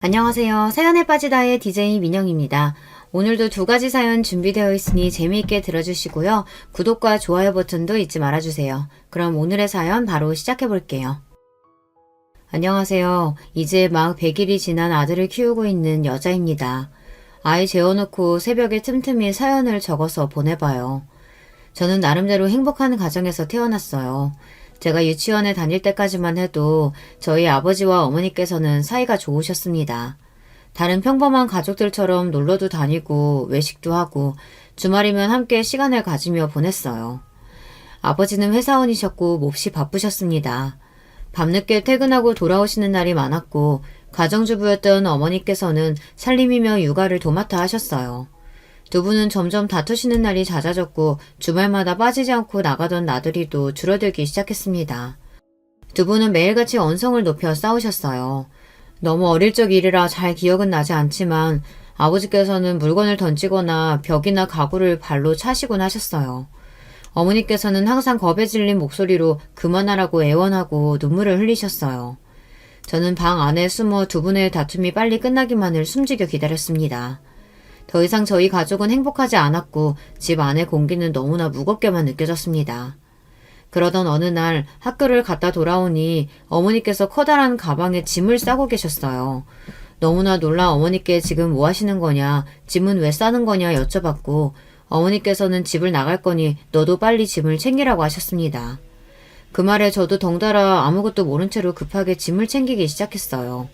안녕하세요. 사연에 빠지다의 DJ 민영입니다. 오늘도 두 가지 사연 준비되어 있으니 재미있게 들어주시고요. 구독과 좋아요 버튼도 잊지 말아주세요. 그럼 오늘의 사연 바로 시작해 볼게요. 안녕하세요. 이제 막 100일이 지난 아들을 키우고 있는 여자입니다. 아이 재워놓고 새벽에 틈틈이 사연을 적어서 보내봐요. 저는 나름대로 행복한 가정에서 태어났어요. 제가 유치원에 다닐 때까지만 해도 저희 아버지와 어머니께서는 사이가 좋으셨습니다. 다른 평범한 가족들처럼 놀러도 다니고 외식도 하고 주말이면 함께 시간을 가지며 보냈어요. 아버지는 회사원이셨고 몹시 바쁘셨습니다. 밤늦게 퇴근하고 돌아오시는 날이 많았고 가정주부였던 어머니께서는 살림이며 육아를 도맡아 하셨어요. 두 분은 점점 다투시는 날이 잦아졌고 주말마다 빠지지 않고 나가던 나들이도 줄어들기 시작했습니다. 두 분은 매일같이 언성을 높여 싸우셨어요. 너무 어릴 적 일이라 잘 기억은 나지 않지만 아버지께서는 물건을 던지거나 벽이나 가구를 발로 차시곤 하셨어요. 어머니께서는 항상 겁에 질린 목소리로 그만하라고 애원하고 눈물을 흘리셨어요. 저는 방 안에 숨어 두 분의 다툼이 빨리 끝나기만을 숨지겨 기다렸습니다. 더 이상 저희 가족은 행복하지 않았고 집 안의 공기는 너무나 무겁게만 느껴졌습니다. 그러던 어느 날 학교를 갔다 돌아오니 어머니께서 커다란 가방에 짐을 싸고 계셨어요. 너무나 놀라 어머니께 지금 뭐 하시는 거냐, 짐은 왜 싸는 거냐 여쭤봤고 어머니께서는 집을 나갈 거니 너도 빨리 짐을 챙기라고 하셨습니다. 그 말에 저도 덩달아 아무것도 모른 채로 급하게 짐을 챙기기 시작했어요.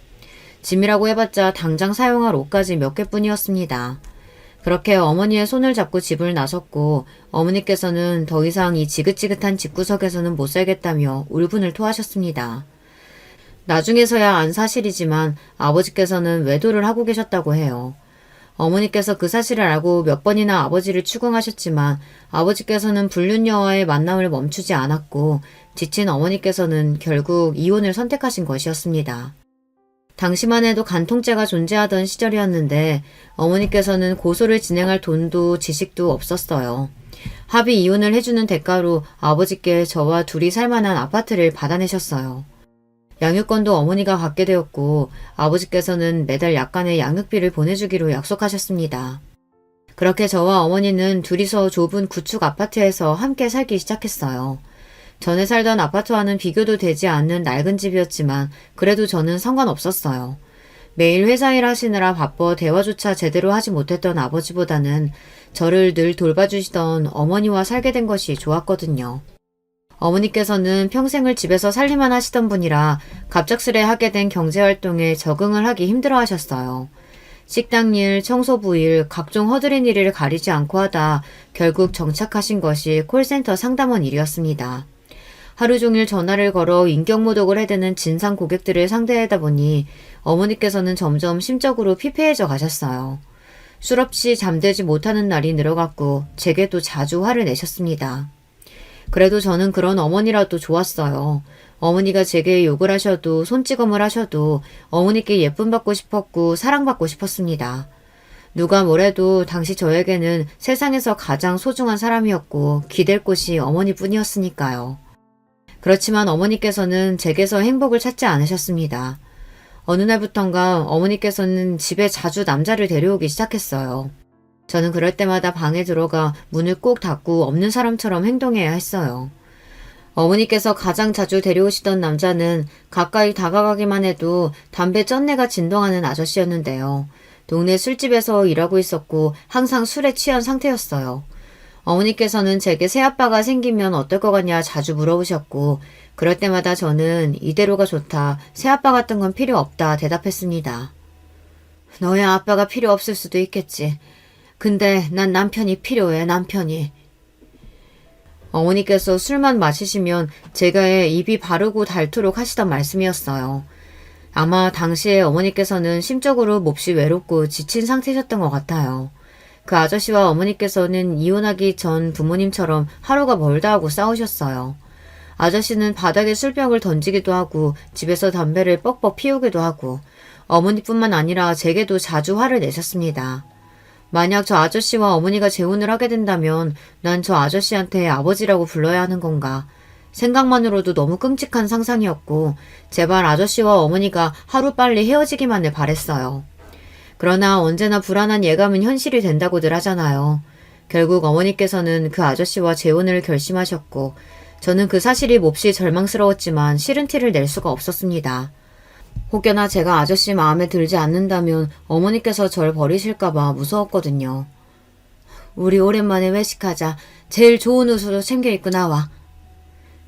짐이라고 해봤자 당장 사용할 옷까지 몇 개뿐이었습니다. 그렇게 어머니의 손을 잡고 집을 나섰고 어머니께서는 더 이상 이 지긋지긋한 집구석에서는 못 살겠다며 울분을 토하셨습니다. 나중에서야 안 사실이지만 아버지께서는 외도를 하고 계셨다고 해요. 어머니께서 그 사실을 알고 몇 번이나 아버지를 추궁하셨지만 아버지께서는 불륜녀와의 만남을 멈추지 않았고 지친 어머니께서는 결국 이혼을 선택하신 것이었습니다. 당시만 해도 간통죄가 존재하던 시절이었는데 어머니께서는 고소를 진행할 돈도 지식도 없었어요. 합의 이혼을 해주는 대가로 아버지께 저와 둘이 살만한 아파트를 받아내셨어요. 양육권도 어머니가 갖게 되었고 아버지께서는 매달 약간의 양육비를 보내주기로 약속하셨습니다. 그렇게 저와 어머니는 둘이서 좁은 구축 아파트에서 함께 살기 시작했어요. 전에 살던 아파트와는 비교도 되지 않는 낡은 집이었지만 그래도 저는 상관없었어요. 매일 회사 일 하시느라 바빠 대화조차 제대로 하지 못했던 아버지보다는 저를 늘 돌봐주시던 어머니와 살게 된 것이 좋았거든요. 어머니께서는 평생을 집에서 살림만 하시던 분이라 갑작스레 하게 된 경제활동에 적응을 하기 힘들어 하셨어요. 식당 일, 청소부 일, 각종 허드렛 일을 가리지 않고 하다 결국 정착하신 것이 콜센터 상담원 일이었습니다. 하루 종일 전화를 걸어 인격모독을 해대는 진상 고객들을 상대하다 보니 어머니께서는 점점 심적으로 피폐해져 가셨어요. 술 없이 잠들지 못하는 날이 늘어갔고 제게도 자주 화를 내셨습니다. 그래도 저는 그런 어머니라도 좋았어요. 어머니가 제게 욕을 하셔도 손찌검을 하셔도 어머니께 예쁨 받고 싶었고 사랑받고 싶었습니다. 누가 뭐래도 당시 저에게는 세상에서 가장 소중한 사람이었고 기댈 곳이 어머니뿐이었으니까요. 그렇지만 어머니께서는 제게서 행복을 찾지 않으셨습니다. 어느 날부턴가 어머니께서는 집에 자주 남자를 데려오기 시작했어요. 저는 그럴 때마다 방에 들어가 문을 꼭 닫고 없는 사람처럼 행동해야 했어요. 어머니께서 가장 자주 데려오시던 남자는 가까이 다가가기만 해도 담배 쩐내가 진동하는 아저씨였는데요. 동네 술집에서 일하고 있었고 항상 술에 취한 상태였어요. 어머니께서는 제게 새아빠가 생기면 어떨 것 같냐 자주 물어보셨고 그럴 때마다 저는 이대로가 좋다, 새아빠 같은 건 필요 없다 대답했습니다. 너의 아빠가 필요 없을 수도 있겠지. 근데 난 남편이 필요해, 남편이. 어머니께서 술만 마시시면 제가 입이 바르고 닳도록 하시던 말씀이었어요. 아마 당시에 어머니께서는 심적으로 몹시 외롭고 지친 상태셨던 것 같아요. 그 아저씨와 어머니께서는 이혼하기 전 부모님처럼 하루가 멀다 하고 싸우셨어요. 아저씨는 바닥에 술병을 던지기도 하고 집에서 담배를 뻑뻑 피우기도 하고 어머니뿐만 아니라 제게도 자주 화를 내셨습니다. 만약 저 아저씨와 어머니가 재혼을 하게 된다면 난 저 아저씨한테 아버지라고 불러야 하는 건가? 생각만으로도 너무 끔찍한 상상이었고 제발 아저씨와 어머니가 하루빨리 헤어지기만을 바랬어요. 그러나 언제나 불안한 예감은 현실이 된다고들 하잖아요. 결국 어머니께서는 그 아저씨와 재혼을 결심하셨고 저는 그 사실이 몹시 절망스러웠지만 싫은 티를 낼 수가 없었습니다. 혹여나 제가 아저씨 마음에 들지 않는다면 어머니께서 절 버리실까봐 무서웠거든요. 우리 오랜만에 외식하자. 제일 좋은 옷으로 챙겨 입고 나와.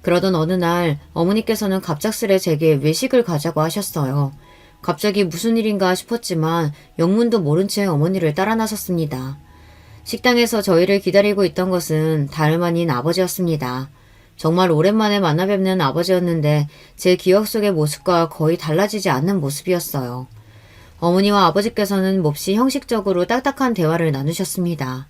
그러던 어느 날 어머니께서는 갑작스레 제게 외식을 가자고 하셨어요. 갑자기 무슨 일인가 싶었지만 영문도 모른 채 어머니를 따라 나섰습니다. 식당에서 저희를 기다리고 있던 것은 다름 아닌 아버지였습니다. 정말 오랜만에 만나 뵙는 아버지였는데 제 기억 속의 모습과 거의 달라지지 않는 모습이었어요. 어머니와 아버지께서는 몹시 형식적으로 딱딱한 대화를 나누셨습니다.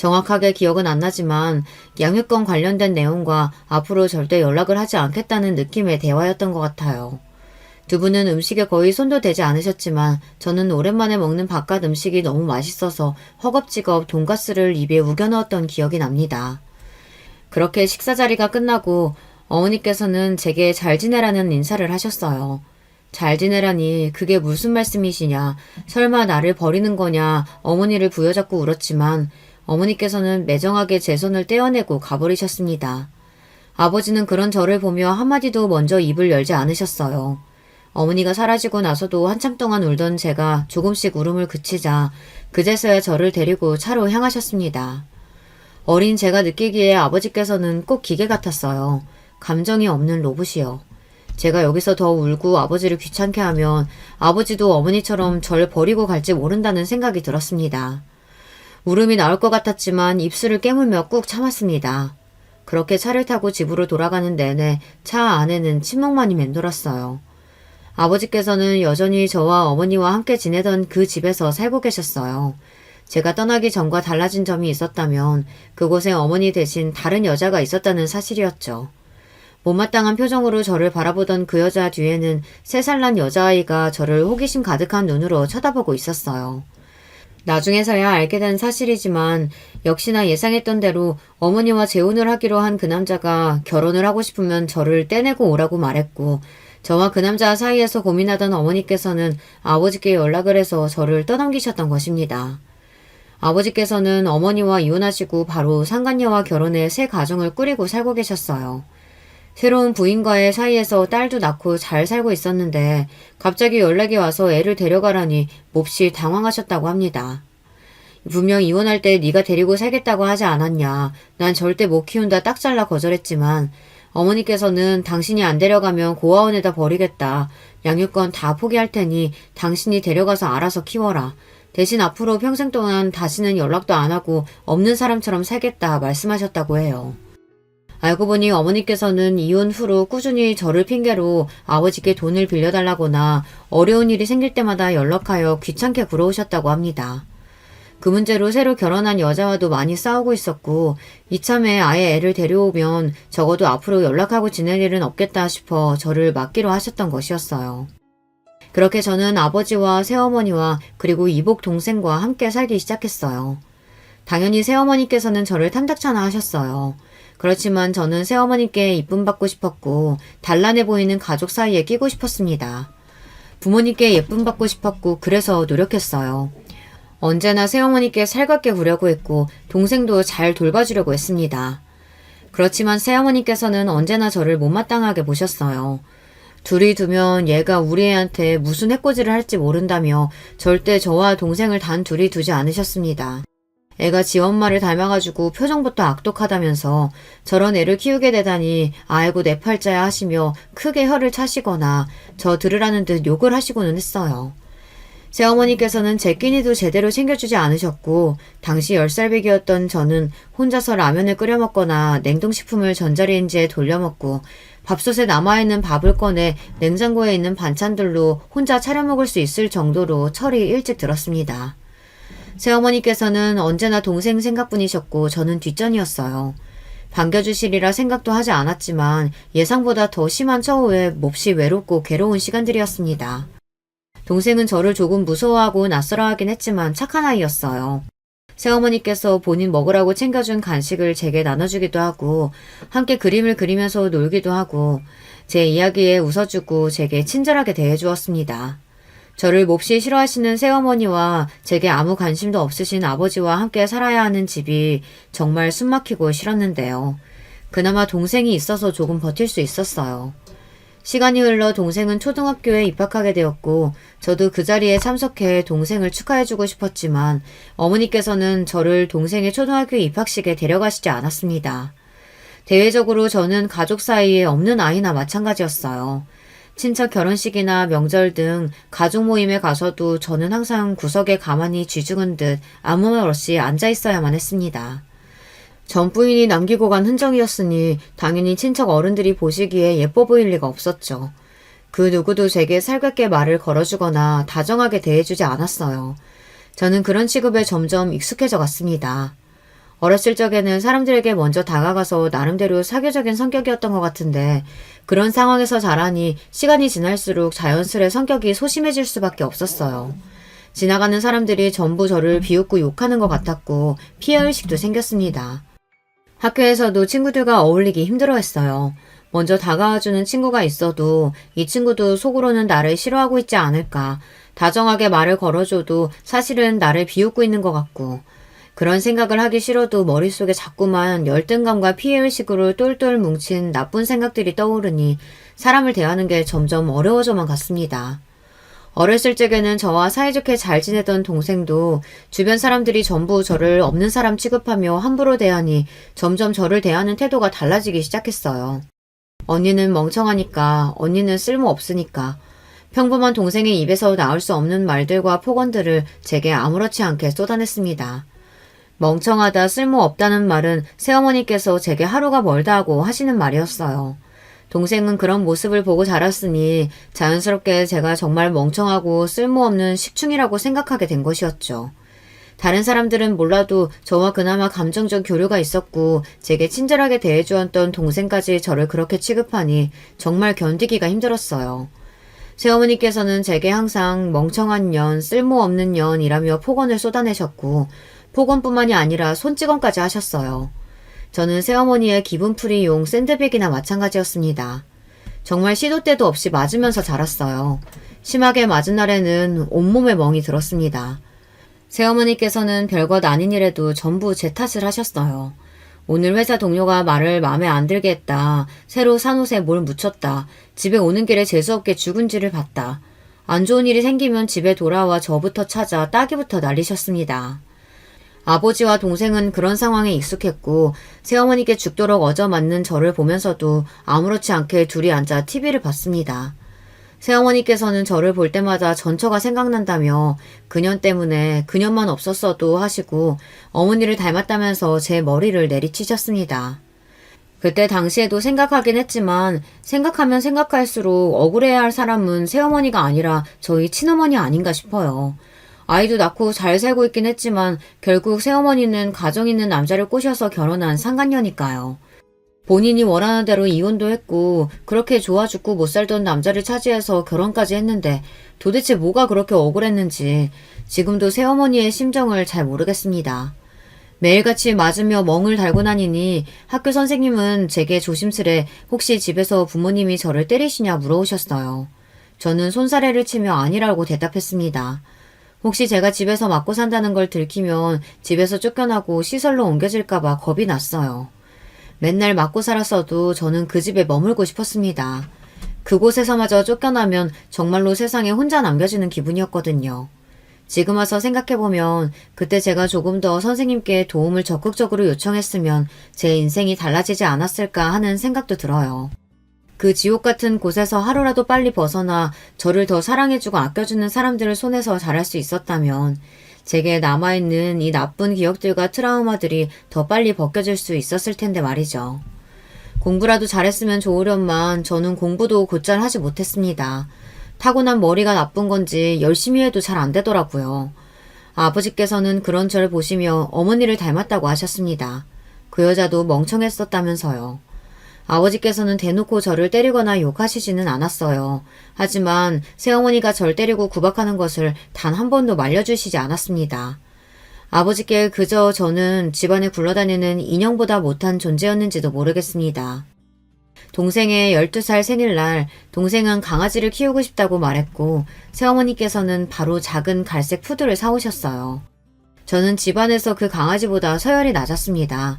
정확하게 기억은 안 나지만 양육권 관련된 내용과 앞으로 절대 연락을 하지 않겠다는 느낌의 대화였던 것 같아요. 두 분은 음식에 거의 손도 대지 않으셨지만 저는 오랜만에 먹는 바깥 음식이 너무 맛있어서 허겁지겁 돈가스를 입에 우겨 넣었던 기억이 납니다. 그렇게 식사 자리가 끝나고 어머니께서는 제게 잘 지내라는 인사를 하셨어요. 잘 지내라니 그게 무슨 말씀이시냐. 설마 나를 버리는 거냐. 어머니를 부여잡고 울었지만 어머니께서는 매정하게 제 손을 떼어내고 가버리셨습니다. 아버지는 그런 저를 보며 한마디도 먼저 입을 열지 않으셨어요. 어머니가 사라지고 나서도 한참 동안 울던 제가 조금씩 울음을 그치자 그제서야 저를 데리고 차로 향하셨습니다. 어린 제가 느끼기에 아버지께서는 꼭 기계 같았어요. 감정이 없는 로봇이요. 제가 여기서 더 울고 아버지를 귀찮게 하면 아버지도 어머니처럼 절 버리고 갈지 모른다는 생각이 들었습니다. 울음이 나올 것 같았지만 입술을 깨물며 꾹 참았습니다. 그렇게 차를 타고 집으로 돌아가는 내내 차 안에는 침묵만이 맴돌았어요. 아버지께서는 여전히 저와 어머니와 함께 지내던 그 집에서 살고 계셨어요. 제가 떠나기 전과 달라진 점이 있었다면 그곳에 어머니 대신 다른 여자가 있었다는 사실이었죠. 못마땅한 표정으로 저를 바라보던 그 여자 뒤에는 3살 난 여자아이가 저를 호기심 가득한 눈으로 쳐다보고 있었어요. 나중에서야 알게 된 사실이지만 역시나 예상했던 대로 어머니와 재혼을 하기로 한 그 남자가 결혼을 하고 싶으면 저를 떼내고 오라고 말했고 저와 그 남자 사이에서 고민하던 어머니께서는 아버지께 연락을 해서 저를 떠넘기셨던 것입니다. 아버지께서는 어머니와 이혼하시고 바로 상간녀와 결혼해 새 가정을 꾸리고 살고 계셨어요. 새로운 부인과의 사이에서 딸도 낳고 잘 살고 있었는데 갑자기 연락이 와서 애를 데려가라니 몹시 당황하셨다고 합니다. 분명 이혼할 때 네가 데리고 살겠다고 하지 않았냐. 난 절대 못 키운다 딱 잘라 거절했지만 어머니께서는 당신이 안 데려가면 고아원에다 버리겠다. 양육권 다 포기할 테니 당신이 데려가서 알아서 키워라. 대신 앞으로 평생 동안 다시는 연락도 안 하고 없는 사람처럼 살겠다 말씀하셨다고 해요. 알고 보니 어머니께서는 이혼 후로 꾸준히 저를 핑계로 아버지께 돈을 빌려달라거나 어려운 일이 생길 때마다 연락하여 귀찮게 굴어오셨다고 합니다. 그 문제로 새로 결혼한 여자와도 많이 싸우고 있었고 이참에 아예 애를 데려오면 적어도 앞으로 연락하고 지낼 일은 없겠다 싶어 저를 맡기로 하셨던 것이었어요. 그렇게 저는 아버지와 새어머니와 그리고 이복 동생과 함께 살기 시작했어요. 당연히 새어머니께서는 저를 탐탁찮아 하셨어요. 그렇지만 저는 새어머니께 이쁨 받고 싶었고 단란해 보이는 가족 사이에 끼고 싶었습니다. 부모님께 예쁨 받고 싶었고 그래서 노력했어요. 언제나 새어머니께 살갑게 구려고 했고 동생도 잘 돌봐주려고 했습니다. 그렇지만 새어머니께서는 언제나 저를 못마땅하게 보셨어요. 둘이 두면 얘가 우리 애한테 무슨 해코지를 할지 모른다며 절대 저와 동생을 단 둘이 두지 않으셨습니다. 애가 지 엄마를 닮아가지고 표정부터 악독하다면서 저런 애를 키우게 되다니 아이고 내 팔자야 하시며 크게 혀를 차시거나 저 들으라는 듯 욕을 하시고는 했어요. 새어머니께서는 제 끼니도 제대로 챙겨주지 않으셨고 당시 10살배기였던 저는 혼자서 라면을 끓여 먹거나 냉동식품을 전자레인지에 돌려 먹고 밥솥에 남아있는 밥을 꺼내 냉장고에 있는 반찬들로 혼자 차려 먹을 수 있을 정도로 철이 일찍 들었습니다. 새어머니께서는 언제나 동생 생각뿐이셨고 저는 뒷전이었어요. 반겨주시리라 생각도 하지 않았지만 예상보다 더 심한 처우에 몹시 외롭고 괴로운 시간들이었습니다. 동생은 저를 조금 무서워하고 낯설어하긴 했지만 착한 아이였어요. 새어머니께서 본인 먹으라고 챙겨준 간식을 제게 나눠주기도 하고 함께 그림을 그리면서 놀기도 하고 제 이야기에 웃어주고 제게 친절하게 대해주었습니다. 저를 몹시 싫어하시는 새어머니와 제게 아무 관심도 없으신 아버지와 함께 살아야 하는 집이 정말 숨막히고 싫었는데요. 그나마 동생이 있어서 조금 버틸 수 있었어요. 시간이 흘러 동생은 초등학교에 입학하게 되었고 저도 그 자리에 참석해 동생을 축하해주고 싶었지만 어머니께서는 저를 동생의 초등학교 입학식에 데려가시지 않았습니다. 대외적으로 저는 가족 사이에 없는 아이나 마찬가지였어요. 친척 결혼식이나 명절 등 가족 모임에 가서도 저는 항상 구석에 가만히 쥐죽은 듯 아무 말 없이 앉아 있어야만 했습니다. 전 부인이 남기고 간 흔적이었으니 당연히 친척 어른들이 보시기에 예뻐 보일 리가 없었죠. 그 누구도 제게 살갑게 말을 걸어주거나 다정하게 대해주지 않았어요. 저는 그런 취급에 점점 익숙해져 갔습니다. 어렸을 적에는 사람들에게 먼저 다가가서 나름대로 사교적인 성격이었던 것 같은데 그런 상황에서 자라니 시간이 지날수록 자연스레 성격이 소심해질 수밖에 없었어요. 지나가는 사람들이 전부 저를 비웃고 욕하는 것 같았고 피해의식도 생겼습니다. 학교에서도 친구들과 어울리기 힘들어했어요. 먼저 다가와주는 친구가 있어도 이 친구도 속으로는 나를 싫어하고 있지 않을까, 다정하게 말을 걸어줘도 사실은 나를 비웃고 있는 것 같고 그런 생각을 하기 싫어도 머릿속에 자꾸만 열등감과 피해의식으로 똘똘 뭉친 나쁜 생각들이 떠오르니 사람을 대하는 게 점점 어려워져만 갔습니다. 어렸을 적에는 저와 사이좋게 잘 지내던 동생도 주변 사람들이 전부 저를 없는 사람 취급하며 함부로 대하니 점점 저를 대하는 태도가 달라지기 시작했어요. 언니는 멍청하니까, 언니는 쓸모없으니까, 평범한 동생의 입에서 나올 수 없는 말들과 폭언들을 제게 아무렇지 않게 쏟아냈습니다. 멍청하다, 쓸모없다는 말은 새어머니께서 제게 하루가 멀다 하고 하시는 말이었어요. 동생은 그런 모습을 보고 자랐으니 자연스럽게 제가 정말 멍청하고 쓸모없는 식충이라고 생각하게 된 것이었죠. 다른 사람들은 몰라도 저와 그나마 감정적 교류가 있었고 제게 친절하게 대해주었던 동생까지 저를 그렇게 취급하니 정말 견디기가 힘들었어요. 새어머니께서는 제게 항상 멍청한 년, 쓸모없는 년이라며 폭언을 쏟아내셨고 폭언뿐만이 아니라 손찌검까지 하셨어요. 저는 새어머니의 기분풀이용 샌드백이나 마찬가지였습니다. 정말 시도 때도 없이 맞으면서 자랐어요. 심하게 맞은 날에는 온몸에 멍이 들었습니다. 새어머니께서는 별것 아닌 일에도 전부 제 탓을 하셨어요. 오늘 회사 동료가 말을 마음에 안 들게 했다. 새로 산 옷에 뭘 묻혔다. 집에 오는 길에 재수없게 죽은지를 봤다. 안 좋은 일이 생기면 집에 돌아와 저부터 찾아 따기부터 날리셨습니다. 아버지와 동생은 그런 상황에 익숙했고 새어머니께 죽도록 얻어맞는 저를 보면서도 아무렇지 않게 둘이 앉아 TV를 봤습니다. 새어머니께서는 저를 볼 때마다 전처가 생각난다며 그년 때문에 그년만 없었어도 하시고 어머니를 닮았다면서 제 머리를 내리치셨습니다. 그때 당시에도 생각하긴 했지만 생각하면 생각할수록 억울해야 할 사람은 새어머니가 아니라 저희 친어머니 아닌가 싶어요. 아이도 낳고 잘 살고 있긴 했지만 결국 새어머니는 가정 있는 남자를 꼬셔서 결혼한 상간녀니까요. 본인이 원하는 대로 이혼도 했고 그렇게 좋아 죽고 못 살던 남자를 차지해서 결혼까지 했는데 도대체 뭐가 그렇게 억울했는지 지금도 새어머니의 심정을 잘 모르겠습니다. 매일같이 맞으며 멍을 달고 다니니 학교 선생님은 제게 조심스레 혹시 집에서 부모님이 저를 때리시냐 물어오셨어요. 저는 손사래를 치며 아니라고 대답했습니다. 혹시 제가 집에서 맞고 산다는 걸 들키면 집에서 쫓겨나고 시설로 옮겨질까봐 겁이 났어요. 맨날 맞고 살았어도 저는 그 집에 머물고 싶었습니다. 그곳에서마저 쫓겨나면 정말로 세상에 혼자 남겨지는 기분이었거든요. 지금 와서 생각해보면 그때 제가 조금 더 선생님께 도움을 적극적으로 요청했으면 제 인생이 달라지지 않았을까 하는 생각도 들어요. 그 지옥 같은 곳에서 하루라도 빨리 벗어나 저를 더 사랑해주고 아껴주는 사람들을 손에서 자랄 수 있었다면 제게 남아있는 이 나쁜 기억들과 트라우마들이 더 빨리 벗겨질 수 있었을 텐데 말이죠. 공부라도 잘했으면 좋으련만 저는 공부도 곧잘 하지 못했습니다. 타고난 머리가 나쁜 건지 열심히 해도 잘 안 되더라고요. 아버지께서는 그런 저를 보시며 어머니를 닮았다고 하셨습니다. 그 여자도 멍청했었다면서요. 아버지께서는 대놓고 저를 때리거나 욕하시지는 않았어요. 하지만 새어머니가 절 때리고 구박하는 것을 단 한 번도 말려주시지 않았습니다. 아버지께 그저 저는 집안에 굴러다니는 인형보다 못한 존재였는지도 모르겠습니다. 동생의 12살 생일날 동생은 강아지를 키우고 싶다고 말했고 새어머니께서는 바로 작은 갈색 푸드를 사오셨어요. 저는 집안에서 그 강아지보다 서열이 낮았습니다.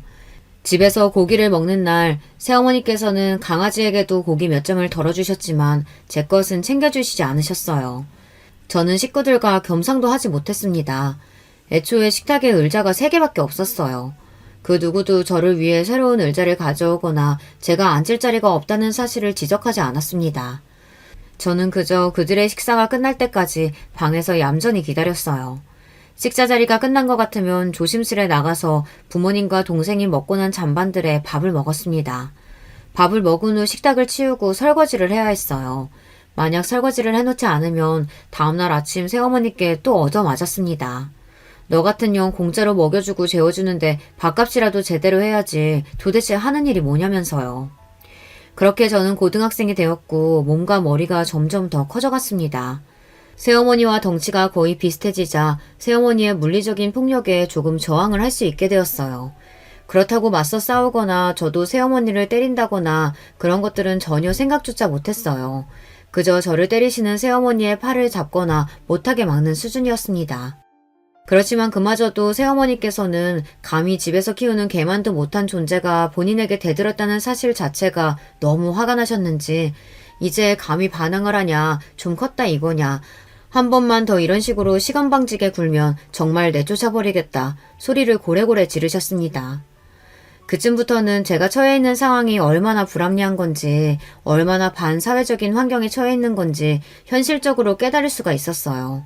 집에서 고기를 먹는 날 새어머니께서는 강아지에게도 고기 몇 점을 덜어주셨지만 제 것은 챙겨주시지 않으셨어요. 저는 식구들과 겸상도 하지 못했습니다. 애초에 식탁에 의자가 3개밖에 없었어요. 그 누구도 저를 위해 새로운 의자를 가져오거나 제가 앉을 자리가 없다는 사실을 지적하지 않았습니다. 저는 그저 그들의 식사가 끝날 때까지 방에서 얌전히 기다렸어요. 식사 자리가 끝난 것 같으면 조심스레 나가서 부모님과 동생이 먹고 난 잔반들에 밥을 먹었습니다. 밥을 먹은 후 식탁을 치우고 설거지를 해야 했어요. 만약 설거지를 해놓지 않으면 다음날 아침 새어머니께 또 얻어맞았습니다. 너 같은 년 공짜로 먹여주고 재워주는데 밥값이라도 제대로 해야지 도대체 하는 일이 뭐냐면서요. 그렇게 저는 고등학생이 되었고 몸과 머리가 점점 더 커져갔습니다. 새어머니와 덩치가 거의 비슷해지자 새어머니의 물리적인 폭력에 조금 저항을 할 수 있게 되었어요. 그렇다고 맞서 싸우거나 저도 새어머니를 때린다거나 그런 것들은 전혀 생각조차 못했어요. 그저 저를 때리시는 새어머니의 팔을 잡거나 못하게 막는 수준이었습니다. 그렇지만 그마저도 새어머니께서는 감히 집에서 키우는 개만도 못한 존재가 본인에게 대들었다는 사실 자체가 너무 화가 나셨는지 이제 감히 반항을 하냐, 좀 컸다 이거냐, 한 번만 더 이런 식으로 시건방지게 굴면 정말 내쫓아버리겠다 소리를 고래고래 지르셨습니다. 그쯤부터는 제가 처해 있는 상황이 얼마나 불합리한 건지, 얼마나 반사회적인 환경에 처해 있는 건지 현실적으로 깨달을 수가 있었어요.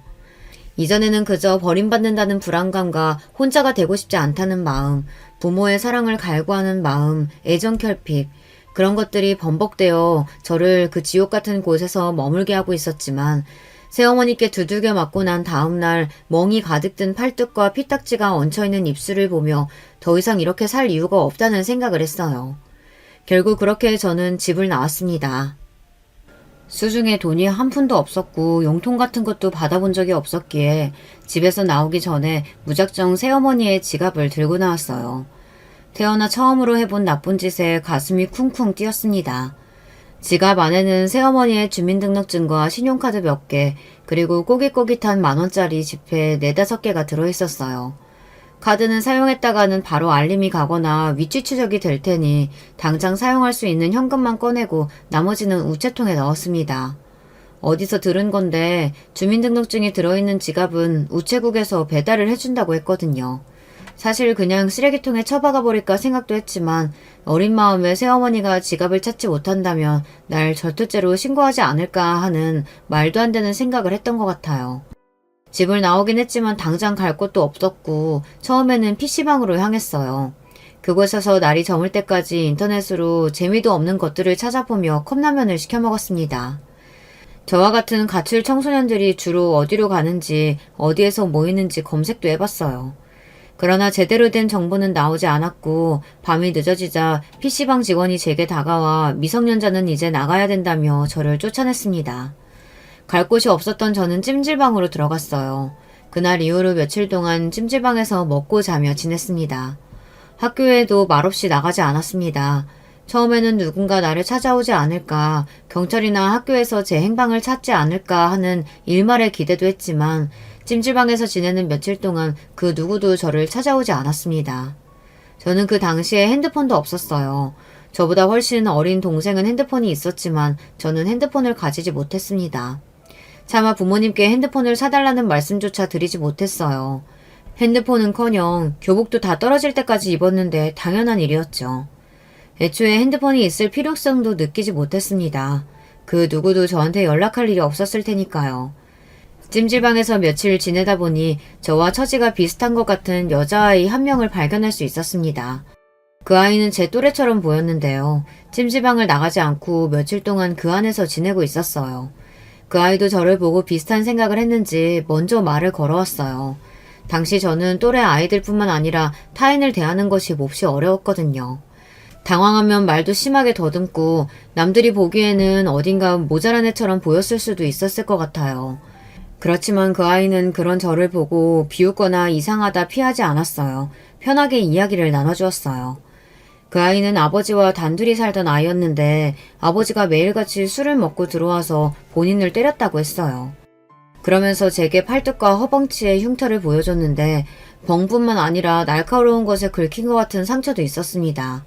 이전에는 그저 버림받는다는 불안감과 혼자가 되고 싶지 않다는 마음, 부모의 사랑을 갈구하는 마음, 애정 결핍, 그런 것들이 번복되어 저를 그 지옥 같은 곳에서 머물게 하고 있었지만 새어머니께 두들겨 맞고 난 다음날 멍이 가득 든 팔뚝과 피딱지가 얹혀있는 입술을 보며 더 이상 이렇게 살 이유가 없다는 생각을 했어요. 결국 그렇게 저는 집을 나왔습니다. 수중에 돈이 한 푼도 없었고 용돈 같은 것도 받아본 적이 없었기에 집에서 나오기 전에 무작정 새어머니의 지갑을 들고 나왔어요. 태어나 처음으로 해본 나쁜 짓에 가슴이 쿵쿵 뛰었습니다. 지갑 안에는 새어머니의 주민등록증과 신용카드 몇 개, 그리고 꼬깃꼬깃한 10,000원짜리 지폐 4-5개가 들어있었어요. 카드는 사용했다가는 바로 알림이 가거나 위치 추적이 될 테니 당장 사용할 수 있는 현금만 꺼내고 나머지는 우체통에 넣었습니다. 어디서 들은 건데 주민등록증이 들어있는 지갑은 우체국에서 배달을 해준다고 했거든요. 사실 그냥 쓰레기통에 처박아 버릴까 생각도 했지만 어린 마음에 새어머니가 지갑을 찾지 못한다면 날 절도죄로 신고하지 않을까 하는 말도 안 되는 생각을 했던 것 같아요. 집을 나오긴 했지만 당장 갈 곳도 없었고 처음에는 PC방으로 향했어요. 그곳에서 날이 저물 때까지 인터넷으로 재미도 없는 것들을 찾아보며 컵라면을 시켜 먹었습니다. 저와 같은 가출 청소년들이 주로 어디로 가는지 어디에서 모이는지 검색도 해봤어요. 그러나 제대로 된 정보는 나오지 않았고 밤이 늦어지자 PC방 직원이 제게 다가와 미성년자는 이제 나가야 된다며 저를 쫓아냈습니다. 갈 곳이 없었던 저는 찜질방으로 들어갔어요. 그날 이후로 며칠 동안 찜질방에서 먹고 자며 지냈습니다. 학교에도 말없이 나가지 않았습니다. 처음에는 누군가 나를 찾아오지 않을까, 경찰이나 학교에서 제 행방을 찾지 않을까 하는 일말의 기대도 했지만 찜질방에서 지내는 며칠 동안 그 누구도 저를 찾아오지 않았습니다. 저는 그 당시에 핸드폰도 없었어요. 저보다 훨씬 어린 동생은 핸드폰이 있었지만 저는 핸드폰을 가지지 못했습니다. 차마 부모님께 핸드폰을 사달라는 말씀조차 드리지 못했어요. 핸드폰은커녕 교복도 다 떨어질 때까지 입었는데 당연한 일이었죠. 애초에 핸드폰이 있을 필요성도 느끼지 못했습니다. 그 누구도 저한테 연락할 일이 없었을 테니까요. 찜질방에서 며칠 지내다 보니 저와 처지가 비슷한 것 같은 여자아이 한 명을 발견할 수 있었습니다. 그 아이는 제 또래처럼 보였는데요. 찜질방을 나가지 않고 며칠 동안 그 안에서 지내고 있었어요. 그 아이도 저를 보고 비슷한 생각을 했는지 먼저 말을 걸어왔어요. 당시 저는 또래 아이들뿐만 아니라 타인을 대하는 것이 몹시 어려웠거든요. 당황하면 말도 심하게 더듬고 남들이 보기에는 어딘가 모자란 애처럼 보였을 수도 있었을 것 같아요. 그렇지만 그 아이는 그런 저를 보고 비웃거나 이상하다 피하지 않았어요. 편하게 이야기를 나눠주었어요. 그 아이는 아버지와 단둘이 살던 아이였는데 아버지가 매일같이 술을 먹고 들어와서 본인을 때렸다고 했어요. 그러면서 제게 팔뚝과 허벅지에 흉터를 보여줬는데 벙뿐만 아니라 날카로운 것에 긁힌 것 같은 상처도 있었습니다.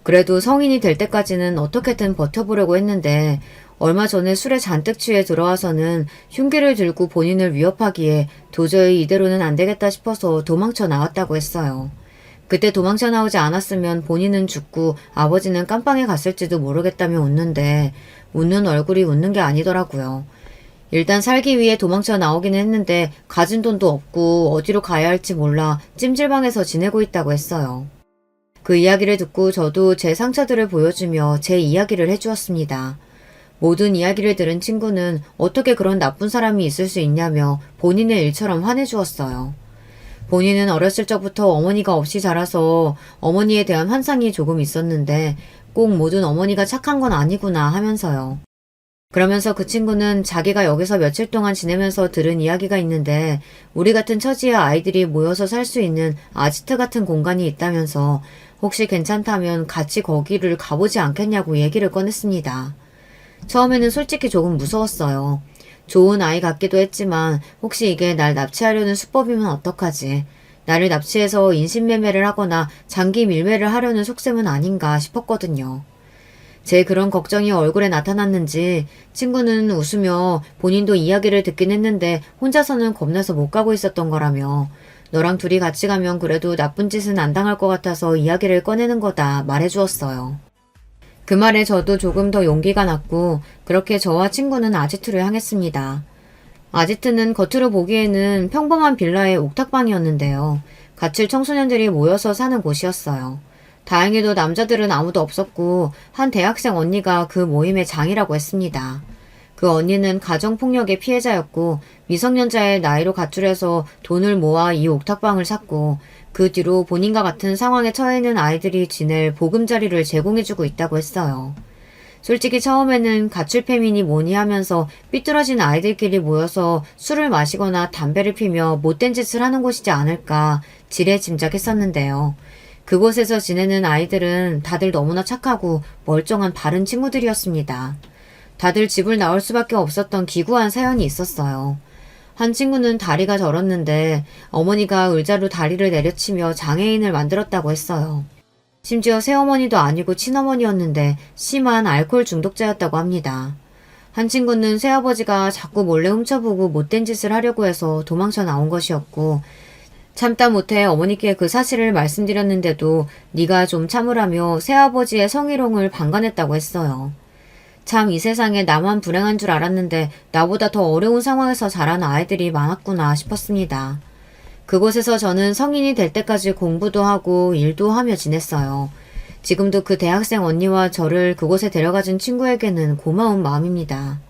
그래도 성인이 될 때까지는 어떻게든 버텨보려고 했는데 얼마 전에 술에 잔뜩 취해 들어와서는 흉기를 들고 본인을 위협하기에 도저히 이대로는 안 되겠다 싶어서 도망쳐 나왔다고 했어요. 그때 도망쳐 나오지 않았으면 본인은 죽고 아버지는 깜빵에 갔을지도 모르겠다며 웃는데 웃는 얼굴이 웃는 게 아니더라고요. 일단 살기 위해 도망쳐 나오기는 했는데 가진 돈도 없고 어디로 가야 할지 몰라 찜질방에서 지내고 있다고 했어요. 그 이야기를 듣고 저도 제 상처들을 보여주며 제 이야기를 해주었습니다. 모든 이야기를 들은 친구는 어떻게 그런 나쁜 사람이 있을 수 있냐며 본인의 일처럼 화내주었어요. 본인은 어렸을 적부터 어머니가 없이 자라서 어머니에 대한 환상이 조금 있었는데 꼭 모든 어머니가 착한 건 아니구나 하면서요. 그러면서 그 친구는 자기가 여기서 며칠 동안 지내면서 들은 이야기가 있는데 우리 같은 처지의 아이들이 모여서 살 수 있는 아지트 같은 공간이 있다면서 혹시 괜찮다면 같이 거기를 가보지 않겠냐고 얘기를 꺼냈습니다. 처음에는 솔직히 조금 무서웠어요. 좋은 아이 같기도 했지만 혹시 이게 날 납치하려는 수법이면 어떡하지? 나를 납치해서 인신매매를 하거나 장기 밀매를 하려는 속셈은 아닌가 싶었거든요. 제 그런 걱정이 얼굴에 나타났는지 친구는 웃으며 본인도 이야기를 듣긴 했는데 혼자서는 겁나서 못 가고 있었던 거라며 너랑 둘이 같이 가면 그래도 나쁜 짓은 안 당할 것 같아서 이야기를 꺼내는 거다 말해주었어요. 그 말에 저도 조금 더 용기가 났고 그렇게 저와 친구는 아지트를 향했습니다. 아지트는 겉으로 보기에는 평범한 빌라의 옥탑방이었는데요. 갇힐 청소년들이 모여서 사는 곳이었어요. 다행히도 남자들은 아무도 없었고 한 대학생 언니가 그 모임의 장이라고 했습니다. 그 언니는 가정폭력의 피해자였고 미성년자의 나이로 가출해서 돈을 모아 이 옥탑방을 샀고 그 뒤로 본인과 같은 상황에 처해 있는 아이들이 지낼 보금자리를 제공해주고 있다고 했어요. 솔직히 처음에는 가출팸이니 뭐니 하면서 삐뚤어진 아이들끼리 모여서 술을 마시거나 담배를 피며 못된 짓을 하는 곳이지 않을까 지레 짐작했었는데요. 그곳에서 지내는 아이들은 다들 너무나 착하고 멀쩡한 바른 친구들이었습니다. 다들 집을 나올 수밖에 없었던 기구한 사연이 있었어요. 한 친구는 다리가 저렸는데 어머니가 의자로 다리를 내려치며 장애인을 만들었다고 했어요. 심지어 새어머니도 아니고 친어머니였는데 심한 알코올 중독자였다고 합니다. 한 친구는 새아버지가 자꾸 몰래 훔쳐보고 못된 짓을 하려고 해서 도망쳐 나온 것이었고 참다 못해 어머니께 그 사실을 말씀드렸는데도 네가 좀 참으라며 새아버지의 성희롱을 방관했다고 했어요. 참 이 세상에 나만 불행한 줄 알았는데 나보다 더 어려운 상황에서 자란 아이들이 많았구나 싶었습니다. 그곳에서 저는 성인이 될 때까지 공부도 하고 일도 하며 지냈어요. 지금도 그 대학생 언니와 저를 그곳에 데려가준 친구에게는 고마운 마음입니다.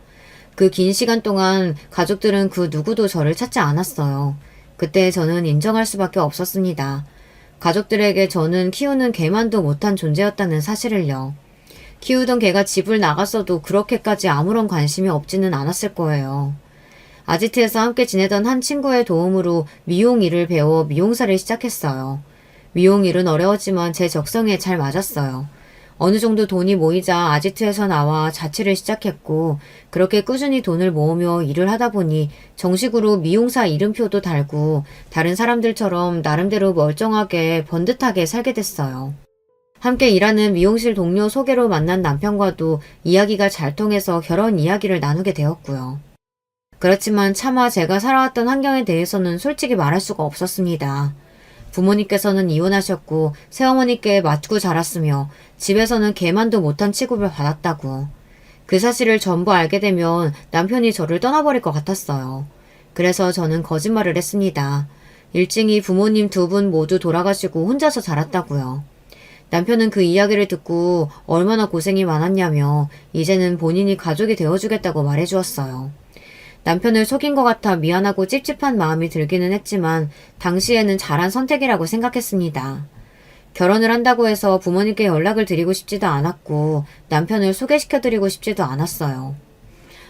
그 긴 시간 동안 가족들은 그 누구도 저를 찾지 않았어요. 그때 저는 인정할 수밖에 없었습니다. 가족들에게 저는 키우는 개만도 못한 존재였다는 사실을요. 키우던 개가 집을 나갔어도 그렇게까지 아무런 관심이 없지는 않았을 거예요. 아지트에서 함께 지내던 한 친구의 도움으로 미용 일을 배워 미용사를 시작했어요. 미용 일은 어려웠지만 제 적성에 잘 맞았어요. 어느 정도 돈이 모이자 아지트에서 나와 자취를 시작했고 그렇게 꾸준히 돈을 모으며 일을 하다 보니 정식으로 미용사 이름표도 달고 다른 사람들처럼 나름대로 멀쩡하게 번듯하게 살게 됐어요. 함께 일하는 미용실 동료 소개로 만난 남편과도 이야기가 잘 통해서 결혼 이야기를 나누게 되었고요. 그렇지만 차마 제가 살아왔던 환경에 대해서는 솔직히 말할 수가 없었습니다. 부모님께서는 이혼하셨고 새어머니께 맞고 자랐으며 집에서는 개만도 못한 취급을 받았다고. 그 사실을 전부 알게 되면 남편이 저를 떠나버릴 것 같았어요. 그래서 저는 거짓말을 했습니다. 일찍이 부모님 두 분 모두 돌아가시고 혼자서 자랐다고요. 남편은 그 이야기를 듣고 얼마나 고생이 많았냐며 이제는 본인이 가족이 되어주겠다고 말해주었어요. 남편을 속인 것 같아 미안하고 찝찝한 마음이 들기는 했지만 당시에는 잘한 선택이라고 생각했습니다. 결혼을 한다고 해서 부모님께 연락을 드리고 싶지도 않았고 남편을 소개시켜드리고 싶지도 않았어요.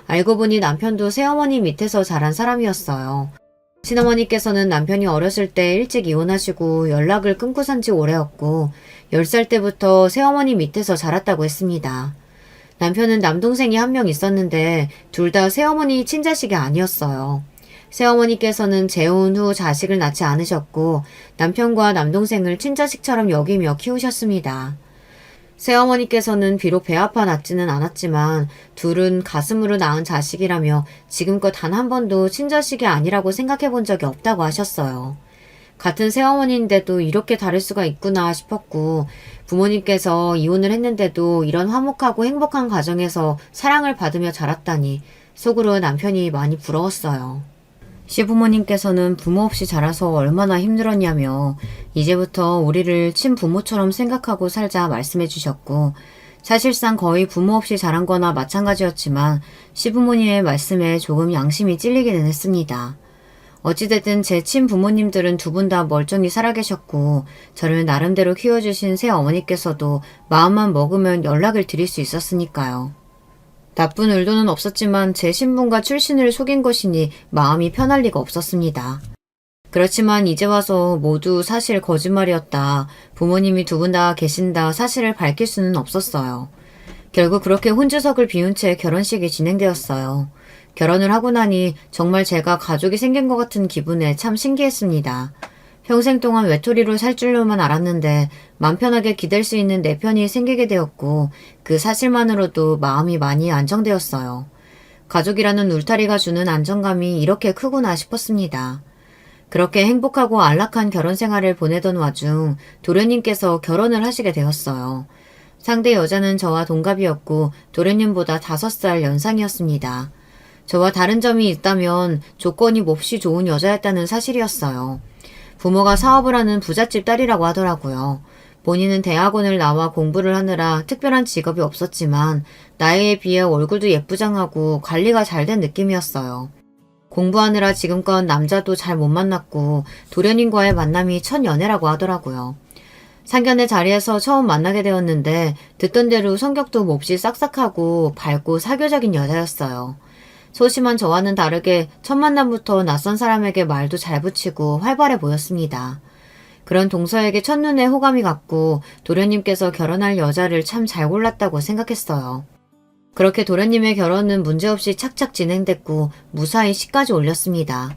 알고 보니 남편도 새어머니 밑에서 자란 사람이었어요. 친어머니께서는 남편이 어렸을 때 일찍 이혼하시고 연락을 끊고 산 지 오래였고 10살 때부터 새어머니 밑에서 자랐다고 했습니다. 남편은 남동생이 한 명 있었는데 둘 다 새어머니 친자식이 아니었어요. 새어머니께서는 재혼 후 자식을 낳지 않으셨고 남편과 남동생을 친자식처럼 여기며 키우셨습니다. 새어머니께서는 비록 배 아파 낳지는 않았지만 둘은 가슴으로 낳은 자식이라며 지금껏 단 한 번도 친자식이 아니라고 생각해 본 적이 없다고 하셨어요. 같은 새어머니인데도 이렇게 다를 수가 있구나 싶었고 부모님께서 이혼을 했는데도 이런 화목하고 행복한 가정에서 사랑을 받으며 자랐다니 속으로 남편이 많이 부러웠어요. 시부모님께서는 부모 없이 자라서 얼마나 힘들었냐며 이제부터 우리를 친부모처럼 생각하고 살자 말씀해 주셨고 사실상 거의 부모 없이 자란 거나 마찬가지였지만 시부모님의 말씀에 조금 양심이 찔리기는 했습니다. 어찌됐든 제 친부모님들은 두 분 다 멀쩡히 살아계셨고 저를 나름대로 키워주신 새어머니께서도 마음만 먹으면 연락을 드릴 수 있었으니까요. 나쁜 의도는 없었지만 제 신분과 출신을 속인 것이니 마음이 편할 리가 없었습니다. 그렇지만 이제 와서 모두 사실 거짓말이었다. 부모님이 두 분 다 계신다 사실을 밝힐 수는 없었어요. 결국 그렇게 혼주석을 비운 채 결혼식이 진행되었어요. 결혼을 하고 나니 정말 제가 가족이 생긴 것 같은 기분에 참 신기했습니다. 평생 동안 외톨이로 살 줄로만 알았는데 맘 편하게 기댈 수 있는 내 편이 생기게 되었고 그 사실만으로도 마음이 많이 안정되었어요. 가족이라는 울타리가 주는 안정감이 이렇게 크구나 싶었습니다. 그렇게 행복하고 안락한 결혼 생활을 보내던 와중 도련님께서 결혼을 하시게 되었어요. 상대 여자는 저와 동갑이었고 도련님보다 5살 연상이었습니다. 저와 다른 점이 있다면 조건이 몹시 좋은 여자였다는 사실이었어요. 부모가 사업을 하는 부잣집 딸이라고 하더라고요. 본인은 대학원을 나와 공부를 하느라 특별한 직업이 없었지만 나이에 비해 얼굴도 예쁘장하고 관리가 잘 된 느낌이었어요. 공부하느라 지금껏 남자도 잘 못 만났고 도련님과의 만남이 첫 연애라고 하더라고요. 상견례 자리에서 처음 만나게 되었는데 듣던 대로 성격도 몹시 싹싹하고 밝고 사교적인 여자였어요. 소심한 저와는 다르게 첫 만남부터 낯선 사람에게 말도 잘 붙이고 활발해 보였습니다. 그런 동서에게 첫눈에 호감이 갔고 도련님께서 결혼할 여자를 참 잘 골랐다고 생각했어요. 그렇게 도련님의 결혼은 문제없이 착착 진행됐고 무사히 시까지 올렸습니다.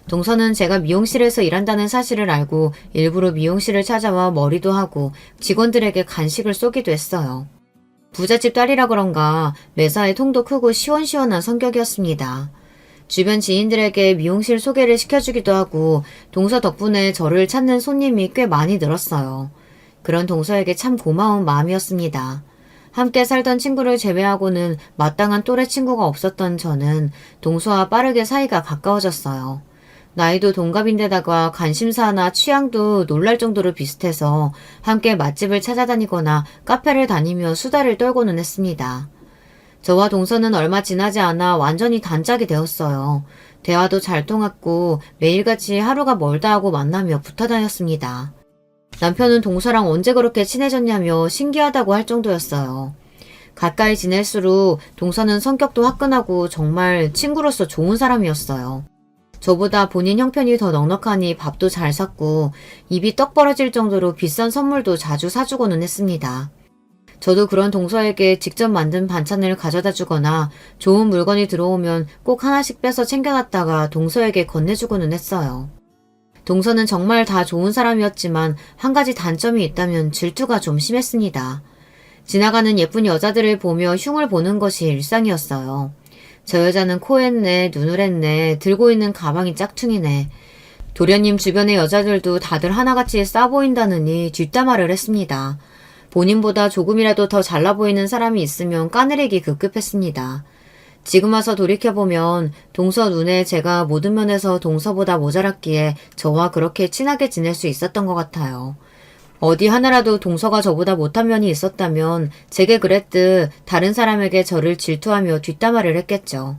동서는 제가 미용실에서 일한다는 사실을 알고 일부러 미용실을 찾아와 머리도 하고 직원들에게 간식을 쏘기도 했어요. 부잣집 딸이라 그런가 매사에 통도 크고 시원시원한 성격이었습니다. 주변 지인들에게 미용실 소개를 시켜주기도 하고 동서 덕분에 저를 찾는 손님이 꽤 많이 늘었어요. 그런 동서에게 참 고마운 마음이었습니다. 함께 살던 친구를 제외하고는 마땅한 또래 친구가 없었던 저는 동서와 빠르게 사이가 가까워졌어요. 나이도 동갑인데다가 관심사나 취향도 놀랄 정도로 비슷해서 함께 맛집을 찾아다니거나 카페를 다니며 수다를 떨고는 했습니다. 저와 동서는 얼마 지나지 않아 완전히 단짝이 되었어요. 대화도 잘 통했고 매일같이 하루가 멀다 하고 만나며 붙어 다녔습니다. 남편은 동서랑 언제 그렇게 친해졌냐며 신기하다고 할 정도였어요. 가까이 지낼수록 동서는 성격도 화끈하고 정말 친구로서 좋은 사람이었어요. 저보다 본인 형편이 더 넉넉하니 밥도 잘 샀고 입이 떡 벌어질 정도로 비싼 선물도 자주 사주고는 했습니다. 저도 그런 동서에게 직접 만든 반찬을 가져다 주거나 좋은 물건이 들어오면 꼭 하나씩 빼서 챙겨놨다가 동서에게 건네주고는 했어요. 동서는 정말 다 좋은 사람이었지만 한 가지 단점이 있다면 질투가 좀 심했습니다. 지나가는 예쁜 여자들을 보며 흉을 보는 것이 일상이었어요. 저 여자는 코 했네, 눈을 했네, 들고 있는 가방이 짝퉁이네. 도련님 주변의 여자들도 다들 하나같이 싸 보인다느니 뒷담화를 했습니다. 본인보다 조금이라도 더 잘나 보이는 사람이 있으면 까내리기 급급했습니다. 지금 와서 돌이켜보면 동서 눈에 제가 모든 면에서 동서보다 모자랐기에 저와 그렇게 친하게 지낼 수 있었던 것 같아요. 어디 하나라도 동서가 저보다 못한 면이 있었다면 제게 그랬듯 다른 사람에게 저를 질투하며 뒷담화를 했겠죠.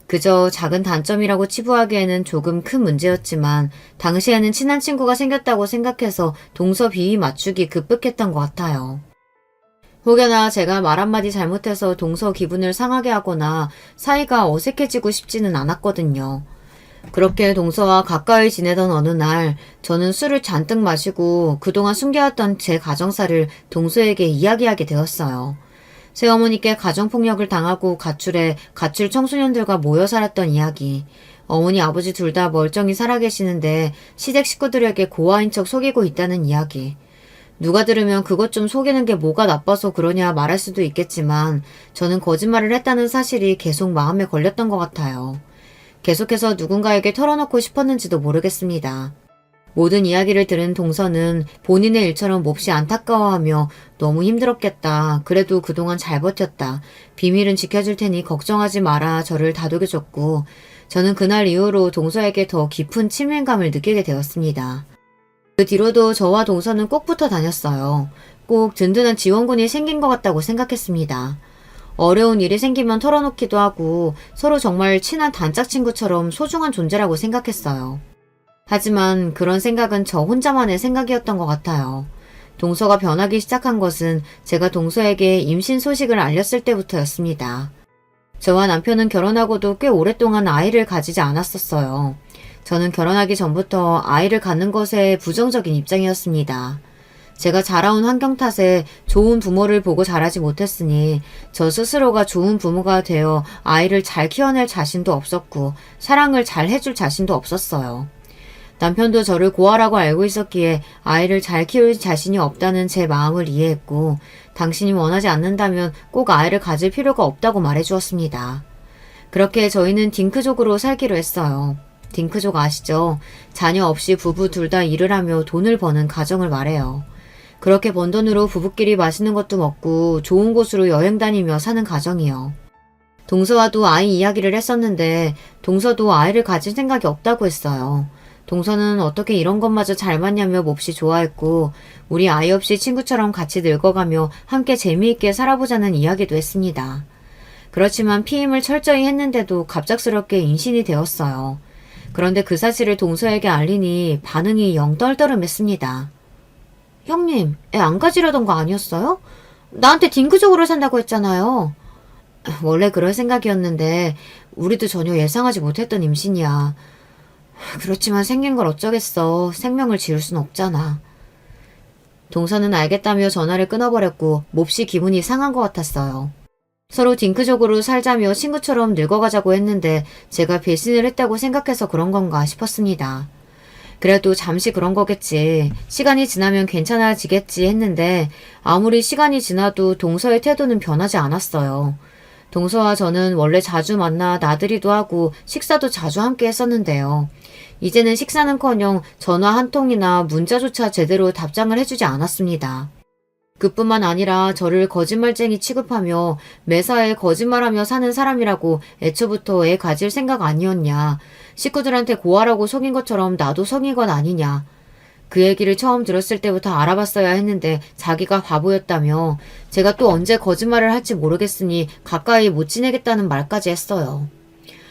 그저 작은 단점이라고 치부하기에는 조금 큰 문제였지만 당시에는 친한 친구가 생겼다고 생각해서 동서 비위 맞추기 급급했던 것 같아요. 혹여나 제가 말 한마디 잘못해서 동서 기분을 상하게 하거나 사이가 어색해지고 싶지는 않았거든요. 그렇게 동서와 가까이 지내던 어느 날 저는 술을 잔뜩 마시고 그동안 숨겨왔던 제 가정사를 동서에게 이야기하게 되었어요. 새어머니께 가정폭력을 당하고 가출해 가출 청소년들과 모여 살았던 이야기. 어머니 아버지 둘 다 멀쩡히 살아계시는데 시댁 식구들에게 고아인 척 속이고 있다는 이야기. 누가 들으면 그것 좀 속이는 게 뭐가 나빠서 그러냐 말할 수도 있겠지만 저는 거짓말을 했다는 사실이 계속 마음에 걸렸던 것 같아요. 계속해서 누군가에게 털어놓고 싶었는지도 모르겠습니다. 모든 이야기를 들은 동서는 본인의 일처럼 몹시 안타까워하며 너무 힘들었겠다. 그래도 그동안 잘 버텼다. 비밀은 지켜줄 테니 걱정하지 마라. 저를 다독여줬고 저는 그날 이후로 동서에게 더 깊은 친밀감을 느끼게 되었습니다. 그 뒤로도 저와 동서는 꼭 붙어 다녔어요. 꼭 든든한 지원군이 생긴 것 같다고 생각했습니다. 어려운 일이 생기면 털어놓기도 하고 서로 정말 친한 단짝 친구처럼 소중한 존재라고 생각했어요. 하지만 그런 생각은 저 혼자만의 생각이었던 것 같아요. 동서가 변하기 시작한 것은 제가 동서에게 임신 소식을 알렸을 때부터였습니다. 저와 남편은 결혼하고도 꽤 오랫동안 아이를 가지지 않았었어요. 저는 결혼하기 전부터 아이를 갖는 것에 부정적인 입장이었습니다. 제가 자라온 환경 탓에 좋은 부모를 보고 자라지 못했으니 저 스스로가 좋은 부모가 되어 아이를 잘 키워낼 자신도 없었고 사랑을 잘 해줄 자신도 없었어요. 남편도 저를 고아라고 알고 있었기에 아이를 잘 키울 자신이 없다는 제 마음을 이해했고 당신이 원하지 않는다면 꼭 아이를 가질 필요가 없다고 말해주었습니다. 그렇게 저희는 딩크족으로 살기로 했어요. 딩크족 아시죠? 자녀 없이 부부 둘 다 일을 하며 돈을 버는 가정을 말해요. 그렇게 번 돈으로 부부끼리 맛있는 것도 먹고 좋은 곳으로 여행 다니며 사는 가정이요. 동서와도 아이 이야기를 했었는데 동서도 아이를 가질 생각이 없다고 했어요. 동서는 어떻게 이런 것마저 잘 맞냐며 몹시 좋아했고 우리 아이 없이 친구처럼 같이 늙어가며 함께 재미있게 살아보자는 이야기도 했습니다. 그렇지만 피임을 철저히 했는데도 갑작스럽게 임신이 되었어요. 그런데 그 사실을 동서에게 알리니 반응이 영 떨떠름했습니다. 형님, 애 안 가지려던 거 아니었어요? 나한테 딩크족으로 산다고 했잖아요. 원래 그럴 생각이었는데 우리도 전혀 예상하지 못했던 임신이야. 그렇지만 생긴 걸 어쩌겠어. 생명을 지울 순 없잖아. 동서는 알겠다며 전화를 끊어버렸고 몹시 기분이 상한 것 같았어요. 서로 딩크족으로 살자며 친구처럼 늙어가자고 했는데 제가 배신을 했다고 생각해서 그런 건가 싶었습니다. 그래도 잠시 그런 거겠지. 시간이 지나면 괜찮아지겠지 했는데 아무리 시간이 지나도 동서의 태도는 변하지 않았어요. 동서와 저는 원래 자주 만나 나들이도 하고 식사도 자주 함께 했었는데요. 이제는 식사는커녕 전화 한 통이나 문자조차 제대로 답장을 해주지 않았습니다. 그뿐만 아니라 저를 거짓말쟁이 취급하며 매사에 거짓말하며 사는 사람이라고 애초부터 애 가질 생각 아니었냐. 식구들한테 고아라고 속인 것처럼 나도 속인 건 아니냐. 그 얘기를 처음 들었을 때부터 알아봤어야 했는데 자기가 바보였다며 제가 또 언제 거짓말을 할지 모르겠으니 가까이 못 지내겠다는 말까지 했어요.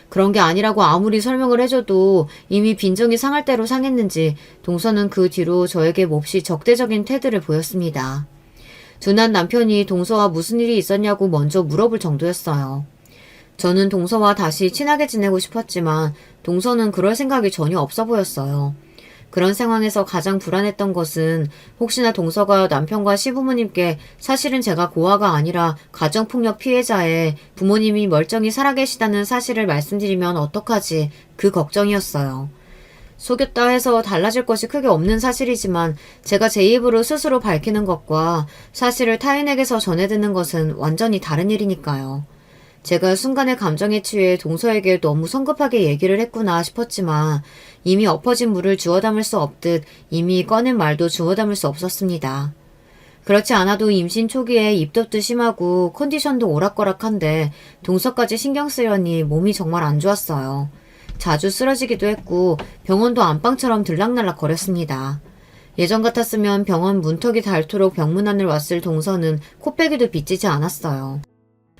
그런 게 아니라고 아무리 설명을 해줘도 이미 빈정이 상할 대로 상했는지 동서는 그 뒤로 저에게 몹시 적대적인 태도를 보였습니다. 둔한 남편이 동서와 무슨 일이 있었냐고 먼저 물어볼 정도였어요. 저는 동서와 다시 친하게 지내고 싶었지만 동서는 그럴 생각이 전혀 없어 보였어요. 그런 상황에서 가장 불안했던 것은 혹시나 동서가 남편과 시부모님께 사실은 제가 고아가 아니라 가정폭력 피해자에 부모님이 멀쩡히 살아계시다는 사실을 말씀드리면 어떡하지 그 걱정이었어요. 속였다 해서 달라질 것이 크게 없는 사실이지만 제가 제 입으로 스스로 밝히는 것과 사실을 타인에게서 전해듣는 것은 완전히 다른 일이니까요. 제가 순간의 감정에 취해 동서에게 너무 성급하게 얘기를 했구나 싶었지만 이미 엎어진 물을 주워 담을 수 없듯 이미 꺼낸 말도 주워 담을 수 없었습니다. 그렇지 않아도 임신 초기에 입덧도 심하고 컨디션도 오락가락한데 동서까지 신경 쓰려니 몸이 정말 안 좋았어요. 자주 쓰러지기도 했고 병원도 안방처럼 들락날락 거렸습니다. 예전 같았으면 병원 문턱이 닳도록 병문안을 왔을 동서는 코빼기도 빚지지 않았어요.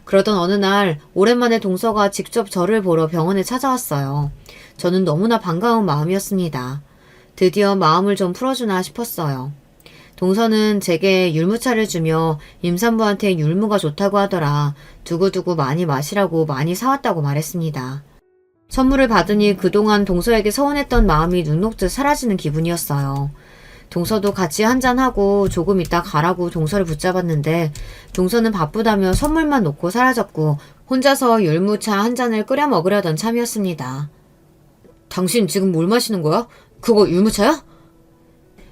그러던 어느 날 오랜만에 동서가 직접 저를 보러 병원에 찾아왔어요. 저는 너무나 반가운 마음이었습니다. 드디어 마음을 좀 풀어주나 싶었어요. 동서는 제게 율무차를 주며 임산부한테 율무가 좋다고 하더라. 두고두고 많이 마시라고 많이 사왔다고 말했습니다. 선물을 받으니 그동안 동서에게 서운했던 마음이 눈 녹듯 사라지는 기분이었어요. 동서도 같이 한잔하고 조금 있다 가라고 동서를 붙잡았는데 동서는 바쁘다며 선물만 놓고 사라졌고 혼자서 율무차 한 잔을 끓여 먹으려던 참이었습니다. 당신 지금 뭘 마시는 거야? 그거 율무차야?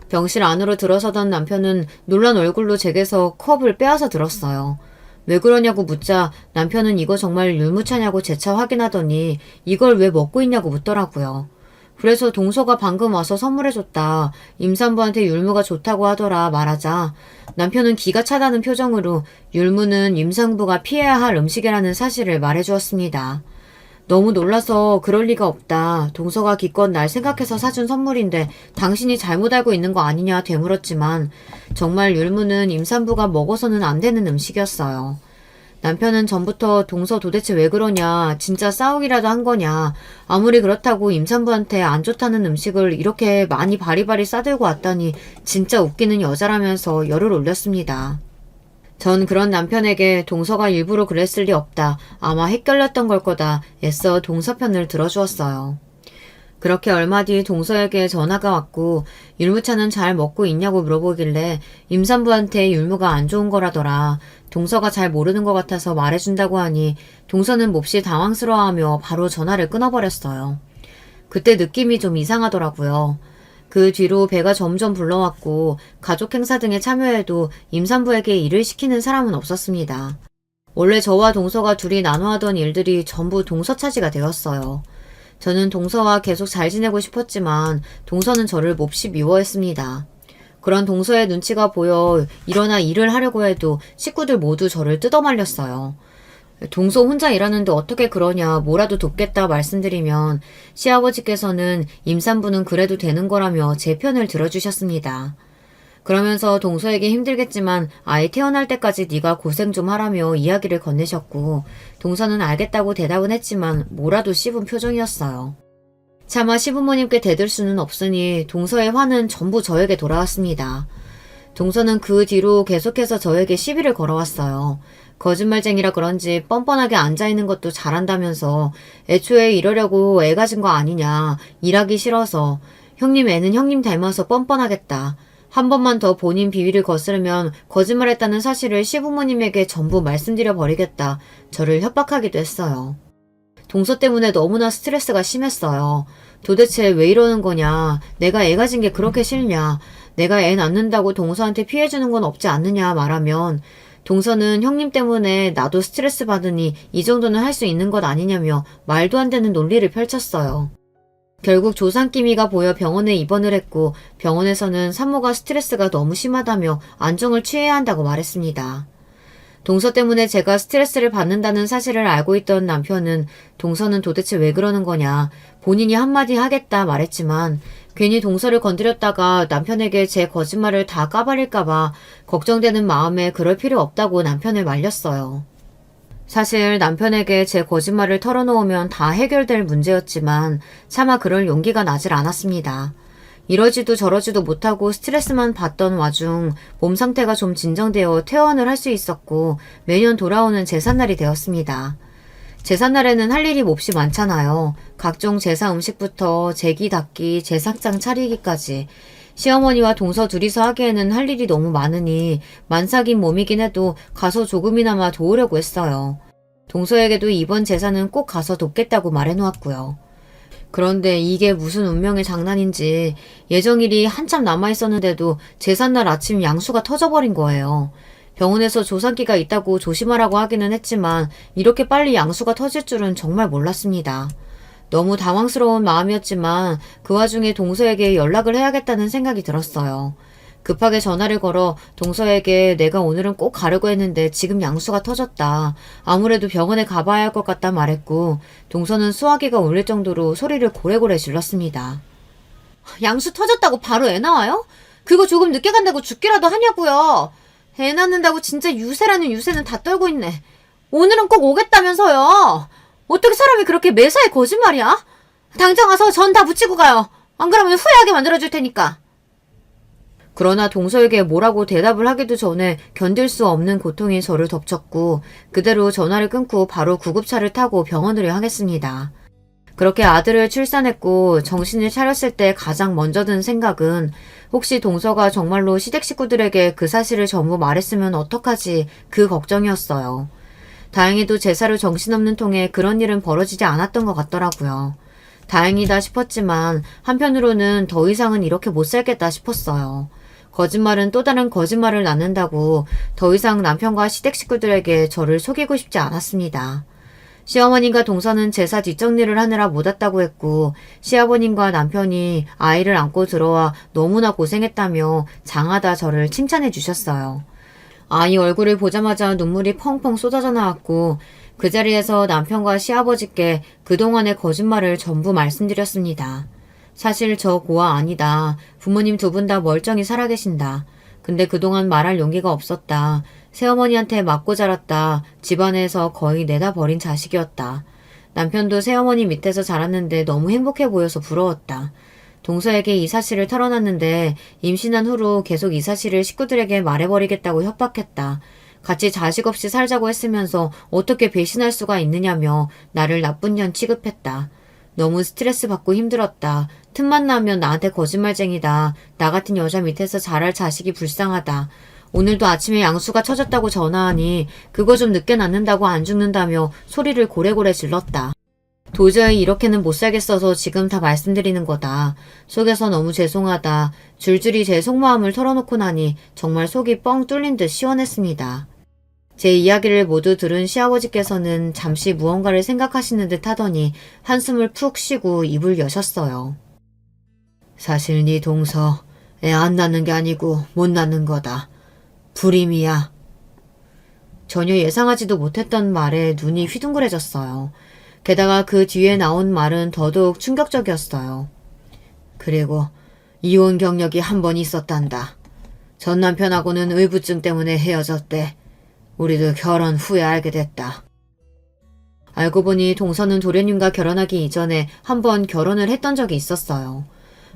병실 안으로 들어서던 남편은 놀란 얼굴로 제게서 컵을 빼앗아 들었어요. 왜 그러냐고 묻자 남편은 이거 정말 율무차냐고 재차 확인하더니 이걸 왜 먹고 있냐고 묻더라고요. 그래서 동서가 방금 와서 선물해줬다. 임산부한테 율무가 좋다고 하더라 말하자 남편은 기가 차다는 표정으로 율무는 임산부가 피해야 할 음식이라는 사실을 말해주었습니다. 너무 놀라서 그럴 리가 없다. 동서가 기껏 날 생각해서 사준 선물인데 당신이 잘못 알고 있는 거 아니냐 되물었지만 정말 율무는 임산부가 먹어서는 안 되는 음식이었어요. 남편은 전부터 동서 도대체 왜 그러냐, 진짜 싸우기라도 한 거냐, 아무리 그렇다고 임산부한테 안 좋다는 음식을 이렇게 많이 바리바리 싸들고 왔다니 진짜 웃기는 여자라면서 열을 올렸습니다. 전 그런 남편에게 동서가 일부러 그랬을 리 없다. 아마 헷갈렸던 걸 거다. 애써 동서 편을 들어주었어요. 그렇게 얼마 뒤 동서에게 전화가 왔고 율무차는 잘 먹고 있냐고 물어보길래 임산부한테 율무가 안 좋은 거라더라. 동서가 잘 모르는 것 같아서 말해준다고 하니 동서는 몹시 당황스러워하며 바로 전화를 끊어버렸어요. 그때 느낌이 좀 이상하더라고요. 그 뒤로 배가 점점 불러왔고 가족 행사 등에 참여해도 임산부에게 일을 시키는 사람은 없었습니다. 원래 저와 동서가 둘이 나눠 하던 일들이 전부 동서 차지가 되었어요. 저는 동서와 계속 잘 지내고 싶었지만 동서는 저를 몹시 미워했습니다. 그런 동서의 눈치가 보여 일어나 일을 하려고 해도 식구들 모두 저를 뜯어말렸어요. 동서 혼자 일하는데 어떻게 그러냐, 뭐라도 돕겠다 말씀드리면 시아버지께서는 임산부는 그래도 되는 거라며 제 편을 들어주셨습니다. 그러면서 동서에게 힘들겠지만 아이 태어날 때까지 네가 고생 좀 하라며 이야기를 건네셨고 동서는 알겠다고 대답은 했지만 뭐라도 씹은 표정이었어요. 차마 시부모님께 대들 수는 없으니 동서의 화는 전부 저에게 돌아왔습니다. 동서는 그 뒤로 계속해서 저에게 시비를 걸어왔어요. 거짓말쟁이라 그런지 뻔뻔하게 앉아있는 것도 잘한다면서 애초에 이러려고 애 가진 거 아니냐, 일하기 싫어서, 형님 애는 형님 닮아서 뻔뻔하겠다. 한 번만 더 본인 비위를 거스르면 거짓말했다는 사실을 시부모님에게 전부 말씀드려 버리겠다. 저를 협박하기도 했어요. 동서 때문에 너무나 스트레스가 심했어요. 도대체 왜 이러는 거냐, 내가 애 가진 게 그렇게 싫냐, 내가 애 낳는다고 동서한테 피해주는 건 없지 않느냐 말하면 동서는 형님 때문에 나도 스트레스 받으니 이 정도는 할 수 있는 것 아니냐며 말도 안 되는 논리를 펼쳤어요. 결국 조상기미가 보여 병원에 입원을 했고 병원에서는 산모가 스트레스가 너무 심하다며 안정을 취해야 한다고 말했습니다. 동서 때문에 제가 스트레스를 받는다는 사실을 알고 있던 남편은 동서는 도대체 왜 그러는 거냐, 본인이 한마디 하겠다 말했지만 괜히 동서를 건드렸다가 남편에게 제 거짓말을 다 까발릴까봐 걱정되는 마음에 그럴 필요 없다고 남편을 말렸어요. 사실 남편에게 제 거짓말을 털어놓으면 다 해결될 문제였지만 차마 그럴 용기가 나질 않았습니다. 이러지도 저러지도 못하고 스트레스만 받던 와중 몸 상태가 좀 진정되어 퇴원을 할 수 있었고 매년 돌아오는 제삿날이 되었습니다. 제삿날에는 할 일이 몹시 많잖아요. 각종 제사 음식부터 제기 닦기, 제사장 차리기까지. 시어머니와 동서 둘이서 하기에는 할 일이 너무 많으니 만삭인 몸이긴 해도 가서 조금이나마 도우려고 했어요. 동서에게도 이번 제사는 꼭 가서 돕겠다고 말해놓았고요. 그런데 이게 무슨 운명의 장난인지 예정일이 한참 남아있었는데도 제삿날 아침 양수가 터져버린 거예요. 병원에서 조산기가 있다고 조심하라고 하기는 했지만 이렇게 빨리 양수가 터질 줄은 정말 몰랐습니다. 너무 당황스러운 마음이었지만 그 와중에 동서에게 연락을 해야겠다는 생각이 들었어요. 급하게 전화를 걸어 동서에게 내가 오늘은 꼭 가려고 했는데 지금 양수가 터졌다. 아무래도 병원에 가봐야 할 것 같다 말했고 동서는 수화기가 울릴 정도로 소리를 고래고래 질렀습니다. 양수 터졌다고 바로 애 나와요? 그거 조금 늦게 간다고 죽기라도 하냐고요. 애 낳는다고 진짜 유세라는 유세는 다 떨고 있네. 오늘은 꼭 오겠다면서요. 어떻게 사람이 그렇게 매사에 거짓말이야? 당장 와서 전 다 붙이고 가요. 안 그러면 후회하게 만들어줄 테니까. 그러나 동서에게 뭐라고 대답을 하기도 전에 견딜 수 없는 고통이 저를 덮쳤고 그대로 전화를 끊고 바로 구급차를 타고 병원으로 향했습니다. 그렇게 아들을 출산했고 정신을 차렸을 때 가장 먼저 든 생각은 혹시 동서가 정말로 시댁 식구들에게 그 사실을 전부 말했으면 어떡하지 그 걱정이었어요. 다행히도 제사로 정신없는 통에 그런 일은 벌어지지 않았던 것 같더라고요. 다행이다 싶었지만 한편으로는 더 이상은 이렇게 못 살겠다 싶었어요. 거짓말은 또 다른 거짓말을 낳는다고 더 이상 남편과 시댁 식구들에게 저를 속이고 싶지 않았습니다. 시어머님과 동서는 제사 뒷정리를 하느라 못 왔다고 했고 시아버님과 남편이 아이를 안고 들어와 너무나 고생했다며 장하다 저를 칭찬해 주셨어요. 아이 얼굴을 보자마자 눈물이 펑펑 쏟아져 나왔고 그 자리에서 남편과 시아버지께 그동안의 거짓말을 전부 말씀드렸습니다. 사실 저 고아 아니다. 부모님 두 분 다 멀쩡히 살아계신다. 근데 그동안 말할 용기가 없었다. 새어머니한테 맞고 자랐다. 집안에서 거의 내다 버린 자식이었다. 남편도 새어머니 밑에서 자랐는데 너무 행복해 보여서 부러웠다. 동서에게 이 사실을 털어놨는데 임신한 후로 계속 이 사실을 식구들에게 말해버리겠다고 협박했다. 같이 자식 없이 살자고 했으면서 어떻게 배신할 수가 있느냐며 나를 나쁜 년 취급했다. 너무 스트레스 받고 힘들었다. 틈만 나면 나한테 거짓말쟁이다. 나 같은 여자 밑에서 자랄 자식이 불쌍하다. 오늘도 아침에 양수가 쳐졌다고 전화하니 그거 좀 늦게 낳는다고 안 죽는다며 소리를 고래고래 질렀다. 도저히 이렇게는 못 살겠어서 지금 다 말씀드리는 거다. 속에서 너무 죄송하다. 줄줄이 제 속마음을 털어놓고 나니 정말 속이 뻥 뚫린 듯 시원했습니다. 제 이야기를 모두 들은 시아버지께서는 잠시 무언가를 생각하시는 듯 하더니 한숨을 푹 쉬고 입을 여셨어요. 사실 네 동서 애 안 낳는 게 아니고 못 낳는 거다. 불임이야. 전혀 예상하지도 못했던 말에 눈이 휘둥그레졌어요. 게다가 그 뒤에 나온 말은 더더욱 충격적이었어요. 그리고 이혼 경력이 한 번 있었단다. 전 남편하고는 의부증 때문에 헤어졌대. 우리도 결혼 후에 알게 됐다. 알고 보니 동서는 도련님과 결혼하기 이전에 한 번 결혼을 했던 적이 있었어요.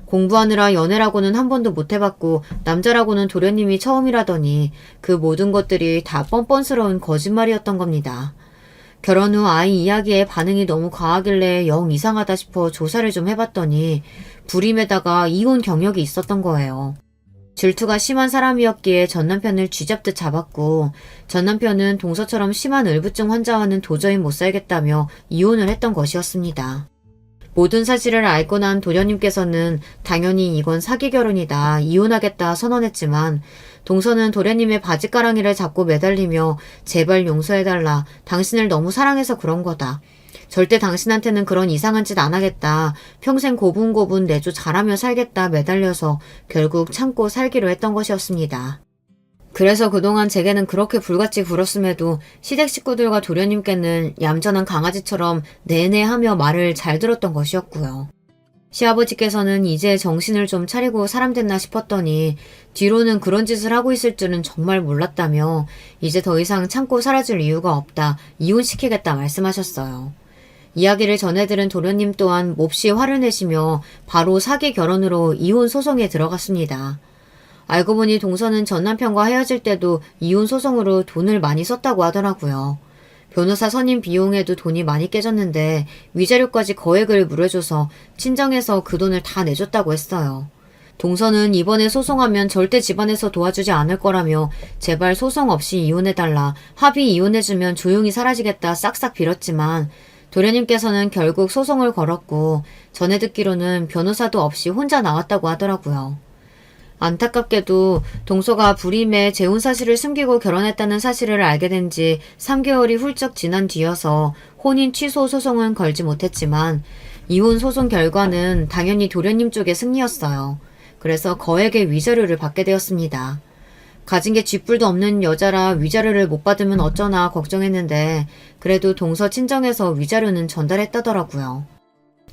공부하느라 연애라고는 한 번도 못 해봤고 남자라고는 도련님이 처음이라더니 그 모든 것들이 다 뻔뻔스러운 거짓말이었던 겁니다. 결혼 후 아이 이야기에 반응이 너무 과하길래 영 이상하다 싶어 조사를 좀 해봤더니 불임에다가 이혼 경력이 있었던 거예요. 질투가 심한 사람이었기에 전 남편을 쥐잡듯 잡았고 전 남편은 동서처럼 심한 을부증 환자와는 도저히 못 살겠다며 이혼을 했던 것이었습니다. 모든 사실을 알고 난 도련님께서는 당연히 이건 사기 결혼이다, 이혼하겠다 선언했지만 동서는 도련님의 바지가랑이를 잡고 매달리며 제발 용서해달라, 당신을 너무 사랑해서 그런 거다. 절대 당신한테는 그런 이상한 짓 안 하겠다. 평생 고분고분 내조 잘하며 살겠다 매달려서 결국 참고 살기로 했던 것이었습니다. 그래서 그동안 제게는 그렇게 불같이 굴었음에도 시댁 식구들과 도련님께는 얌전한 강아지처럼 내내 하며 말을 잘 들었던 것이었고요. 시아버지께서는 이제 정신을 좀 차리고 사람 됐나 싶었더니 뒤로는 그런 짓을 하고 있을 줄은 정말 몰랐다며 이제 더 이상 참고 살아줄 이유가 없다, 이혼시키겠다 말씀하셨어요. 이야기를 전해들은 도련님 또한 몹시 화를 내시며 바로 사기 결혼으로 이혼 소송에 들어갔습니다. 알고 보니 동서는 전 남편과 헤어질 때도 이혼 소송으로 돈을 많이 썼다고 하더라고요. 변호사 선임 비용에도 돈이 많이 깨졌는데 위자료까지 거액을 물어줘서 친정에서 그 돈을 다 내줬다고 했어요. 동서는 이번에 소송하면 절대 집안에서 도와주지 않을 거라며 제발 소송 없이 이혼해달라, 합의 이혼해주면 조용히 사라지겠다 싹싹 빌었지만 도련님께서는 결국 소송을 걸었고 전해 듣기로는 변호사도 없이 혼자 나왔다고 하더라고요. 안타깝게도 동서가 불임에 재혼 사실을 숨기고 결혼했다는 사실을 알게 된 지 3개월이 훌쩍 지난 뒤여서 혼인 취소 소송은 걸지 못했지만 이혼 소송 결과는 당연히 도련님 쪽의 승리였어요. 그래서 거액의 위자료를 받게 되었습니다. 가진 게 쥐뿔도 없는 여자라 위자료를 못 받으면 어쩌나 걱정했는데 그래도 동서 친정에서 위자료는 전달했다더라고요.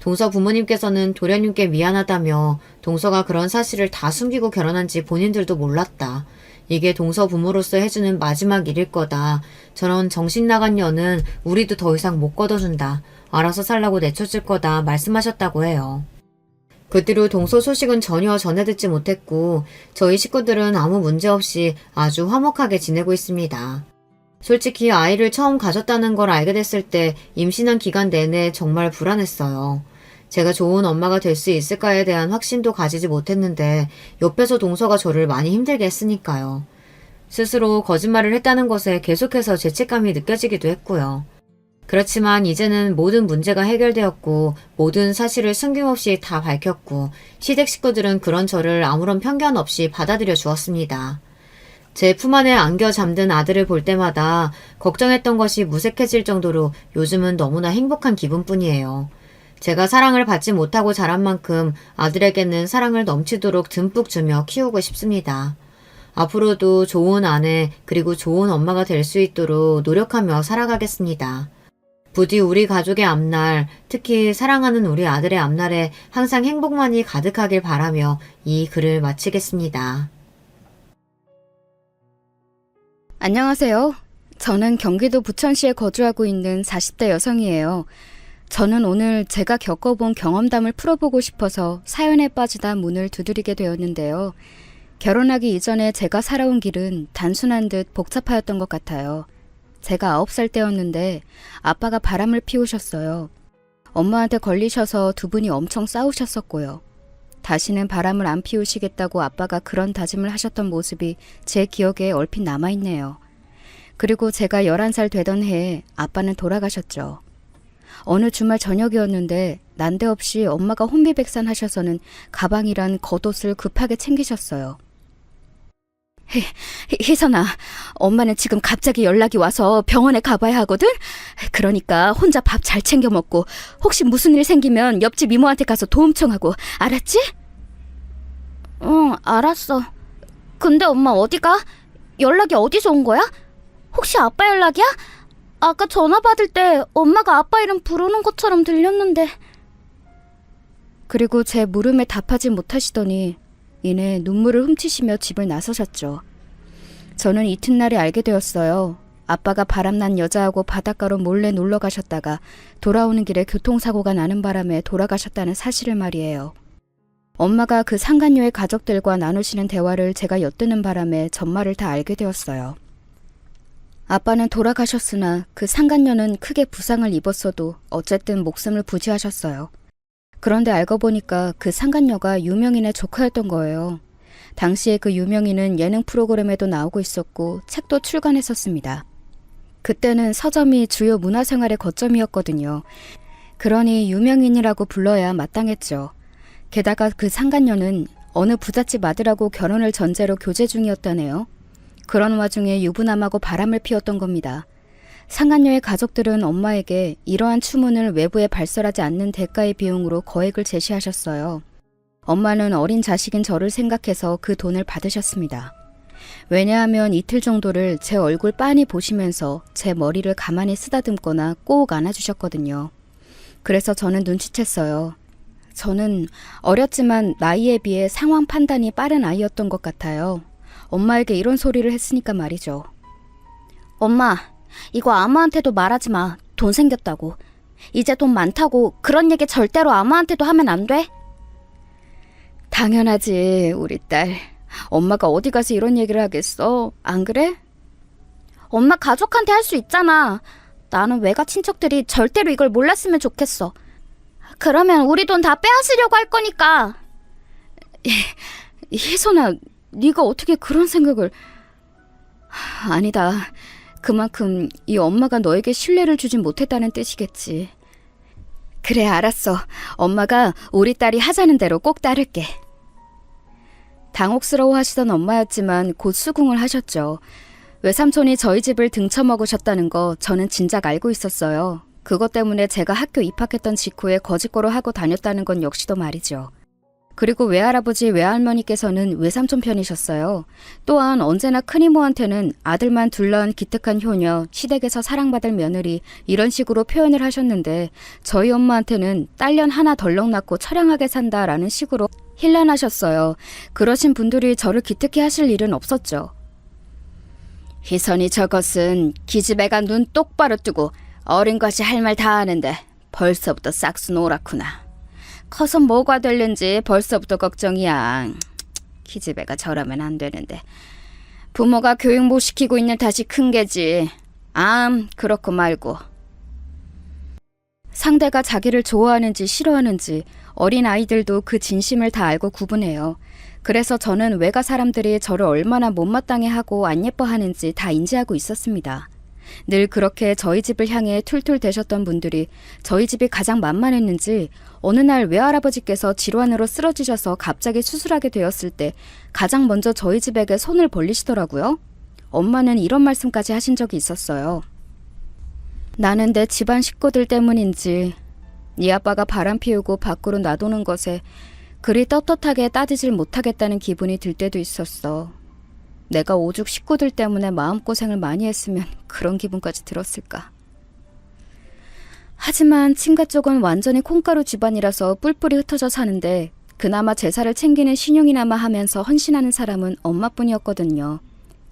동서 부모님께서는 도련님께 미안하다며 동서가 그런 사실을 다 숨기고 결혼한지 본인들도 몰랐다. 이게 동서 부모로서 해주는 마지막 일일 거다. 저런 정신 나간 년은 우리도 더 이상 못 걷어준다. 알아서 살라고 내쳐줄 거다 말씀하셨다고 해요. 그 뒤로 동서 소식은 전혀 전해 듣지 못했고 저희 식구들은 아무 문제 없이 아주 화목하게 지내고 있습니다. 솔직히 아이를 처음 가졌다는 걸 알게 됐을 때 임신한 기간 내내 정말 불안했어요. 제가 좋은 엄마가 될 수 있을까에 대한 확신도 가지지 못했는데 옆에서 동서가 저를 많이 힘들게 했으니까요. 스스로 거짓말을 했다는 것에 계속해서 죄책감이 느껴지기도 했고요. 그렇지만 이제는 모든 문제가 해결되었고 모든 사실을 숨김없이 다 밝혔고 시댁 식구들은 그런 저를 아무런 편견 없이 받아들여 주었습니다. 제 품 안에 안겨 잠든 아들을 볼 때마다 걱정했던 것이 무색해질 정도로 요즘은 너무나 행복한 기분뿐이에요. 제가 사랑을 받지 못하고 자란 만큼 아들에게는 사랑을 넘치도록 듬뿍 주며 키우고 싶습니다. 앞으로도 좋은 아내 그리고 좋은 엄마가 될 수 있도록 노력하며 살아가겠습니다. 부디 우리 가족의 앞날, 특히 사랑하는 우리 아들의 앞날에 항상 행복만이 가득하길 바라며 이 글을 마치겠습니다. 안녕하세요. 저는 경기도 부천시에 거주하고 있는 40대 여성이에요. 저는 오늘 제가 겪어본 경험담을 풀어보고 싶어서 사연에 빠지다 문을 두드리게 되었는데요. 결혼하기 이전에 제가 살아온 길은 단순한 듯 복잡하였던 것 같아요. 제가 9살 때였는데 아빠가 바람을 피우셨어요. 엄마한테 걸리셔서 두 분이 엄청 싸우셨었고요. 다시는 바람을 안 피우시겠다고 아빠가 그런 다짐을 하셨던 모습이 제 기억에 얼핏 남아있네요. 그리고 제가 11살 되던 해에 아빠는 돌아가셨죠. 어느 주말 저녁이었는데 난데없이 엄마가 혼비백산하셔서는 가방이란 겉옷을 급하게 챙기셨어요. 희선아, 엄마는 지금 갑자기 연락이 와서 병원에 가봐야 하거든? 그러니까 혼자 밥 잘 챙겨 먹고 혹시 무슨 일 생기면 옆집 이모한테 가서 도움 청하고, 알았지? 응, 알았어. 근데 엄마 어디가? 연락이 어디서 온 거야? 혹시 아빠 연락이야? 아까 전화 받을 때 엄마가 아빠 이름 부르는 것처럼 들렸는데. 그리고 제 물음에 답하지 못하시더니 이내 눈물을 훔치시며 집을 나서셨죠. 저는 이튿날에 알게 되었어요. 아빠가 바람난 여자하고 바닷가로 몰래 놀러 가셨다가 돌아오는 길에 교통사고가 나는 바람에 돌아가셨다는 사실을 말이에요. 엄마가 그 상간녀의 가족들과 나누시는 대화를 제가 엿드는 바람에 전말을 다 알게 되었어요. 아빠는 돌아가셨으나 그 상간녀는 크게 부상을 입었어도 어쨌든 목숨을 부지하셨어요. 그런데 알고 보니까 그 상간녀가 유명인의 조카였던 거예요. 당시에 그 유명인은 예능 프로그램에도 나오고 있었고 책도 출간했었습니다. 그때는 서점이 주요 문화생활의 거점이었거든요. 그러니 유명인이라고 불러야 마땅했죠. 게다가 그 상간녀는 어느 부잣집 아들하고 결혼을 전제로 교제 중이었다네요. 그런 와중에 유부남하고 바람을 피웠던 겁니다. 상간녀의 가족들은 엄마에게 이러한 추문을 외부에 발설하지 않는 대가의 비용으로 거액을 제시하셨어요. 엄마는 어린 자식인 저를 생각해서 그 돈을 받으셨습니다. 왜냐하면 이틀 정도를 제 얼굴 빤히 보시면서 제 머리를 가만히 쓰다듬거나 꼭 안아주셨거든요. 그래서 저는 눈치챘어요. 저는 어렸지만 나이에 비해 상황 판단이 빠른 아이였던 것 같아요. 엄마에게 이런 소리를 했으니까 말이죠. 엄마, 이거 아무한테도 말하지 마. 돈 생겼다고. 이제 돈 많다고 그런 얘기 절대로 아무한테도 하면 안 돼? 당연하지, 우리 딸. 엄마가 어디 가서 이런 얘기를 하겠어? 안 그래? 엄마 가족한테 할 수 있잖아. 나는 외가 친척들이 절대로 이걸 몰랐으면 좋겠어. 그러면 우리 돈 다 빼앗으려고 할 거니까. 희선아, 네가 어떻게 그런 생각을... 아니다. 그만큼 이 엄마가 너에게 신뢰를 주진 못했다는 뜻이겠지. 그래, 알았어. 엄마가 우리 딸이 하자는 대로 꼭 따를게. 당혹스러워 하시던 엄마였지만 곧 수긍을 하셨죠. 외삼촌이 저희 집을 등쳐먹으셨다는 거 저는 진작 알고 있었어요. 그것 때문에 제가 학교 입학했던 직후에 거짓고로 하고 다녔다는 건 역시도 말이죠. 그리고 외할아버지 외할머니께서는 외삼촌 편이셨어요. 또한 언제나 큰이모한테는 아들만 둘 낳은 기특한 효녀, 시댁에서 사랑받을 며느리 이런 식으로 표현을 하셨는데 저희 엄마한테는 딸년 하나 덜렁 낳고 처량하게 산다라는 식으로 힐난하셨어요. 그러신 분들이 저를 기특해 하실 일은 없었죠. 희선이 저것은 기집애가 눈 똑바로 뜨고 어린 것이 할 말 다 하는데 벌써부터 싹수 노랗구나. 커서 뭐가 될는지 벌써부터 걱정이야. 기집애가 저러면 안 되는데. 부모가 교육 못 시키고 있는 탓이 큰 게지. 그렇고 말고. 상대가 자기를 좋아하는지 싫어하는지 어린 아이들도 그 진심을 다 알고 구분해요. 그래서 저는 외가 사람들이 저를 얼마나 못마땅해 하고 안 예뻐하는지 다 인지하고 있었습니다. 늘 그렇게 저희 집을 향해 툴툴 대셨던 분들이 저희 집이 가장 만만했는지 어느 날 외할아버지께서 질환으로 쓰러지셔서 갑자기 수술하게 되었을 때 가장 먼저 저희 집에게 손을 벌리시더라고요. 엄마는 이런 말씀까지 하신 적이 있었어요. 나는 내 집안 식구들 때문인지 네 아빠가 바람 피우고 밖으로 놔두는 것에 그리 떳떳하게 따지질 못하겠다는 기분이 들 때도 있었어. 내가 오죽 식구들 때문에 마음고생을 많이 했으면 그런 기분까지 들었을까. 하지만 친가 쪽은 완전히 콩가루 집안이라서 뿔뿔이 흩어져 사는데 그나마 제사를 챙기는 신용이나마 하면서 헌신하는 사람은 엄마뿐이었거든요.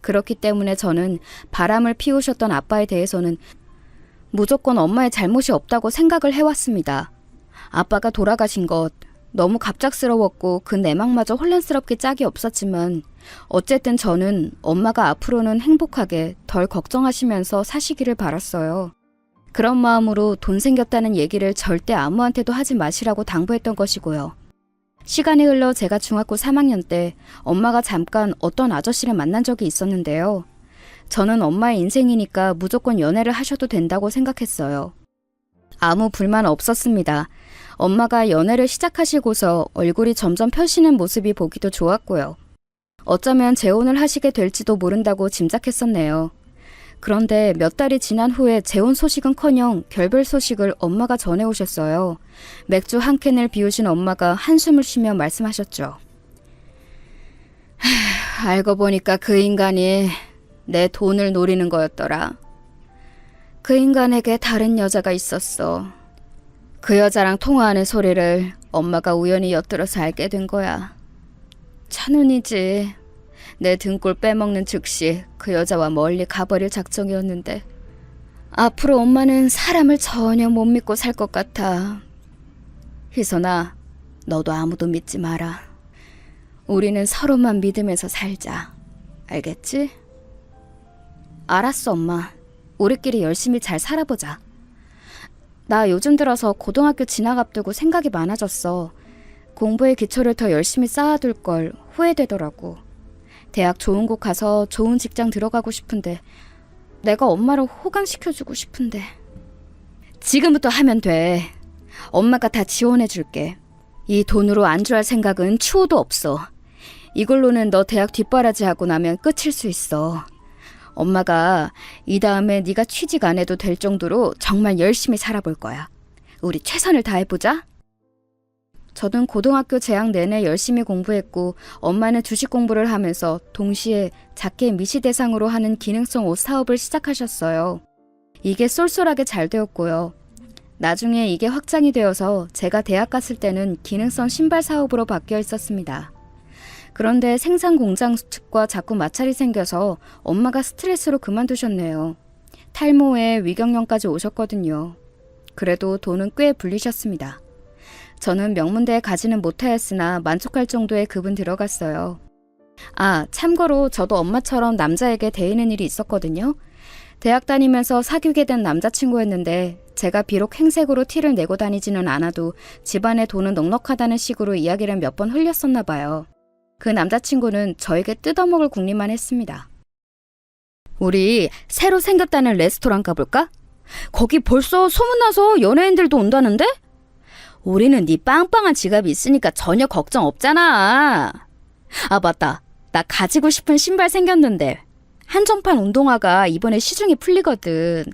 그렇기 때문에 저는 바람을 피우셨던 아빠에 대해서는 무조건 엄마의 잘못이 없다고 생각을 해왔습니다. 아빠가 돌아가신 것 너무 갑작스러웠고 그 내막마저 혼란스럽게 짝이 없었지만 어쨌든 저는 엄마가 앞으로는 행복하게 덜 걱정하시면서 사시기를 바랐어요. 그런 마음으로 돈 생겼다는 얘기를 절대 아무한테도 하지 마시라고 당부했던 것이고요. 시간이 흘러 제가 중학교 3학년 때 엄마가 잠깐 어떤 아저씨를 만난 적이 있었는데요. 저는 엄마의 인생이니까 무조건 연애를 하셔도 된다고 생각했어요. 아무 불만 없었습니다. 엄마가 연애를 시작하시고서 얼굴이 점점 펴시는 모습이 보기도 좋았고요. 어쩌면 재혼을 하시게 될지도 모른다고 짐작했었네요. 그런데 몇 달이 지난 후에 재혼 소식은커녕 별별 소식을 엄마가 전해오셨어요. 맥주 한 캔을 비우신 엄마가 한숨을 쉬며 말씀하셨죠. 알고 보니까 그 인간이 내 돈을 노리는 거였더라. 그 인간에게 다른 여자가 있었어. 그 여자랑 통화하는 소리를 엄마가 우연히 엿들어서 알게 된 거야. 찬운이지. 내 등골 빼먹는 즉시 그 여자와 멀리 가버릴 작정이었는데 앞으로 엄마는 사람을 전혀 못 믿고 살 것 같아. 희선아, 너도 아무도 믿지 마라. 우리는 서로만 믿으면서 살자. 알겠지? 알았어, 엄마. 우리끼리 열심히 잘 살아보자. 나 요즘 들어서 고등학교 진학 앞두고 생각이 많아졌어. 공부의 기초를 더 열심히 쌓아둘 걸 후회되더라고. 대학 좋은 곳 가서 좋은 직장 들어가고 싶은데 내가 엄마를 호강시켜주고 싶은데. 지금부터 하면 돼. 엄마가 다 지원해줄게. 이 돈으로 안주할 생각은 추호도 없어. 이걸로는 너 대학 뒷바라지하고 나면 끝일 수 있어. 엄마가 이 다음에 네가 취직 안 해도 될 정도로 정말 열심히 살아볼 거야. 우리 최선을 다해보자. 저는 고등학교 재학 내내 열심히 공부했고 엄마는 주식 공부를 하면서 동시에 작게 미시 대상으로 하는 기능성 옷 사업을 시작하셨어요. 이게 쏠쏠하게 잘 되었고요. 나중에 이게 확장이 되어서 제가 대학 갔을 때는 기능성 신발 사업으로 바뀌어 있었습니다. 그런데 생산 공장 측과 자꾸 마찰이 생겨서 엄마가 스트레스로 그만두셨네요. 탈모에 위경련까지 오셨거든요. 그래도 돈은 꽤 불리셨습니다. 저는 명문대에 가지는 못하였으나 만족할 정도의 급은 들어갔어요. 참고로 저도 엄마처럼 남자에게 대이는 일이 있었거든요. 대학 다니면서 사귀게 된 남자친구였는데 제가 비록 행색으로 티를 내고 다니지는 않아도 집안에 돈은 넉넉하다는 식으로 이야기를 몇 번 흘렸었나 봐요. 그 남자친구는 저에게 뜯어먹을 궁리만 했습니다. 우리 새로 생겼다는 레스토랑 가볼까? 거기 벌써 소문나서 연예인들도 온다는데? 우리는 네 빵빵한 지갑이 있으니까 전혀 걱정 없잖아. 맞다. 나 가지고 싶은 신발 생겼는데 한정판 운동화가 이번에 시중에 풀리거든.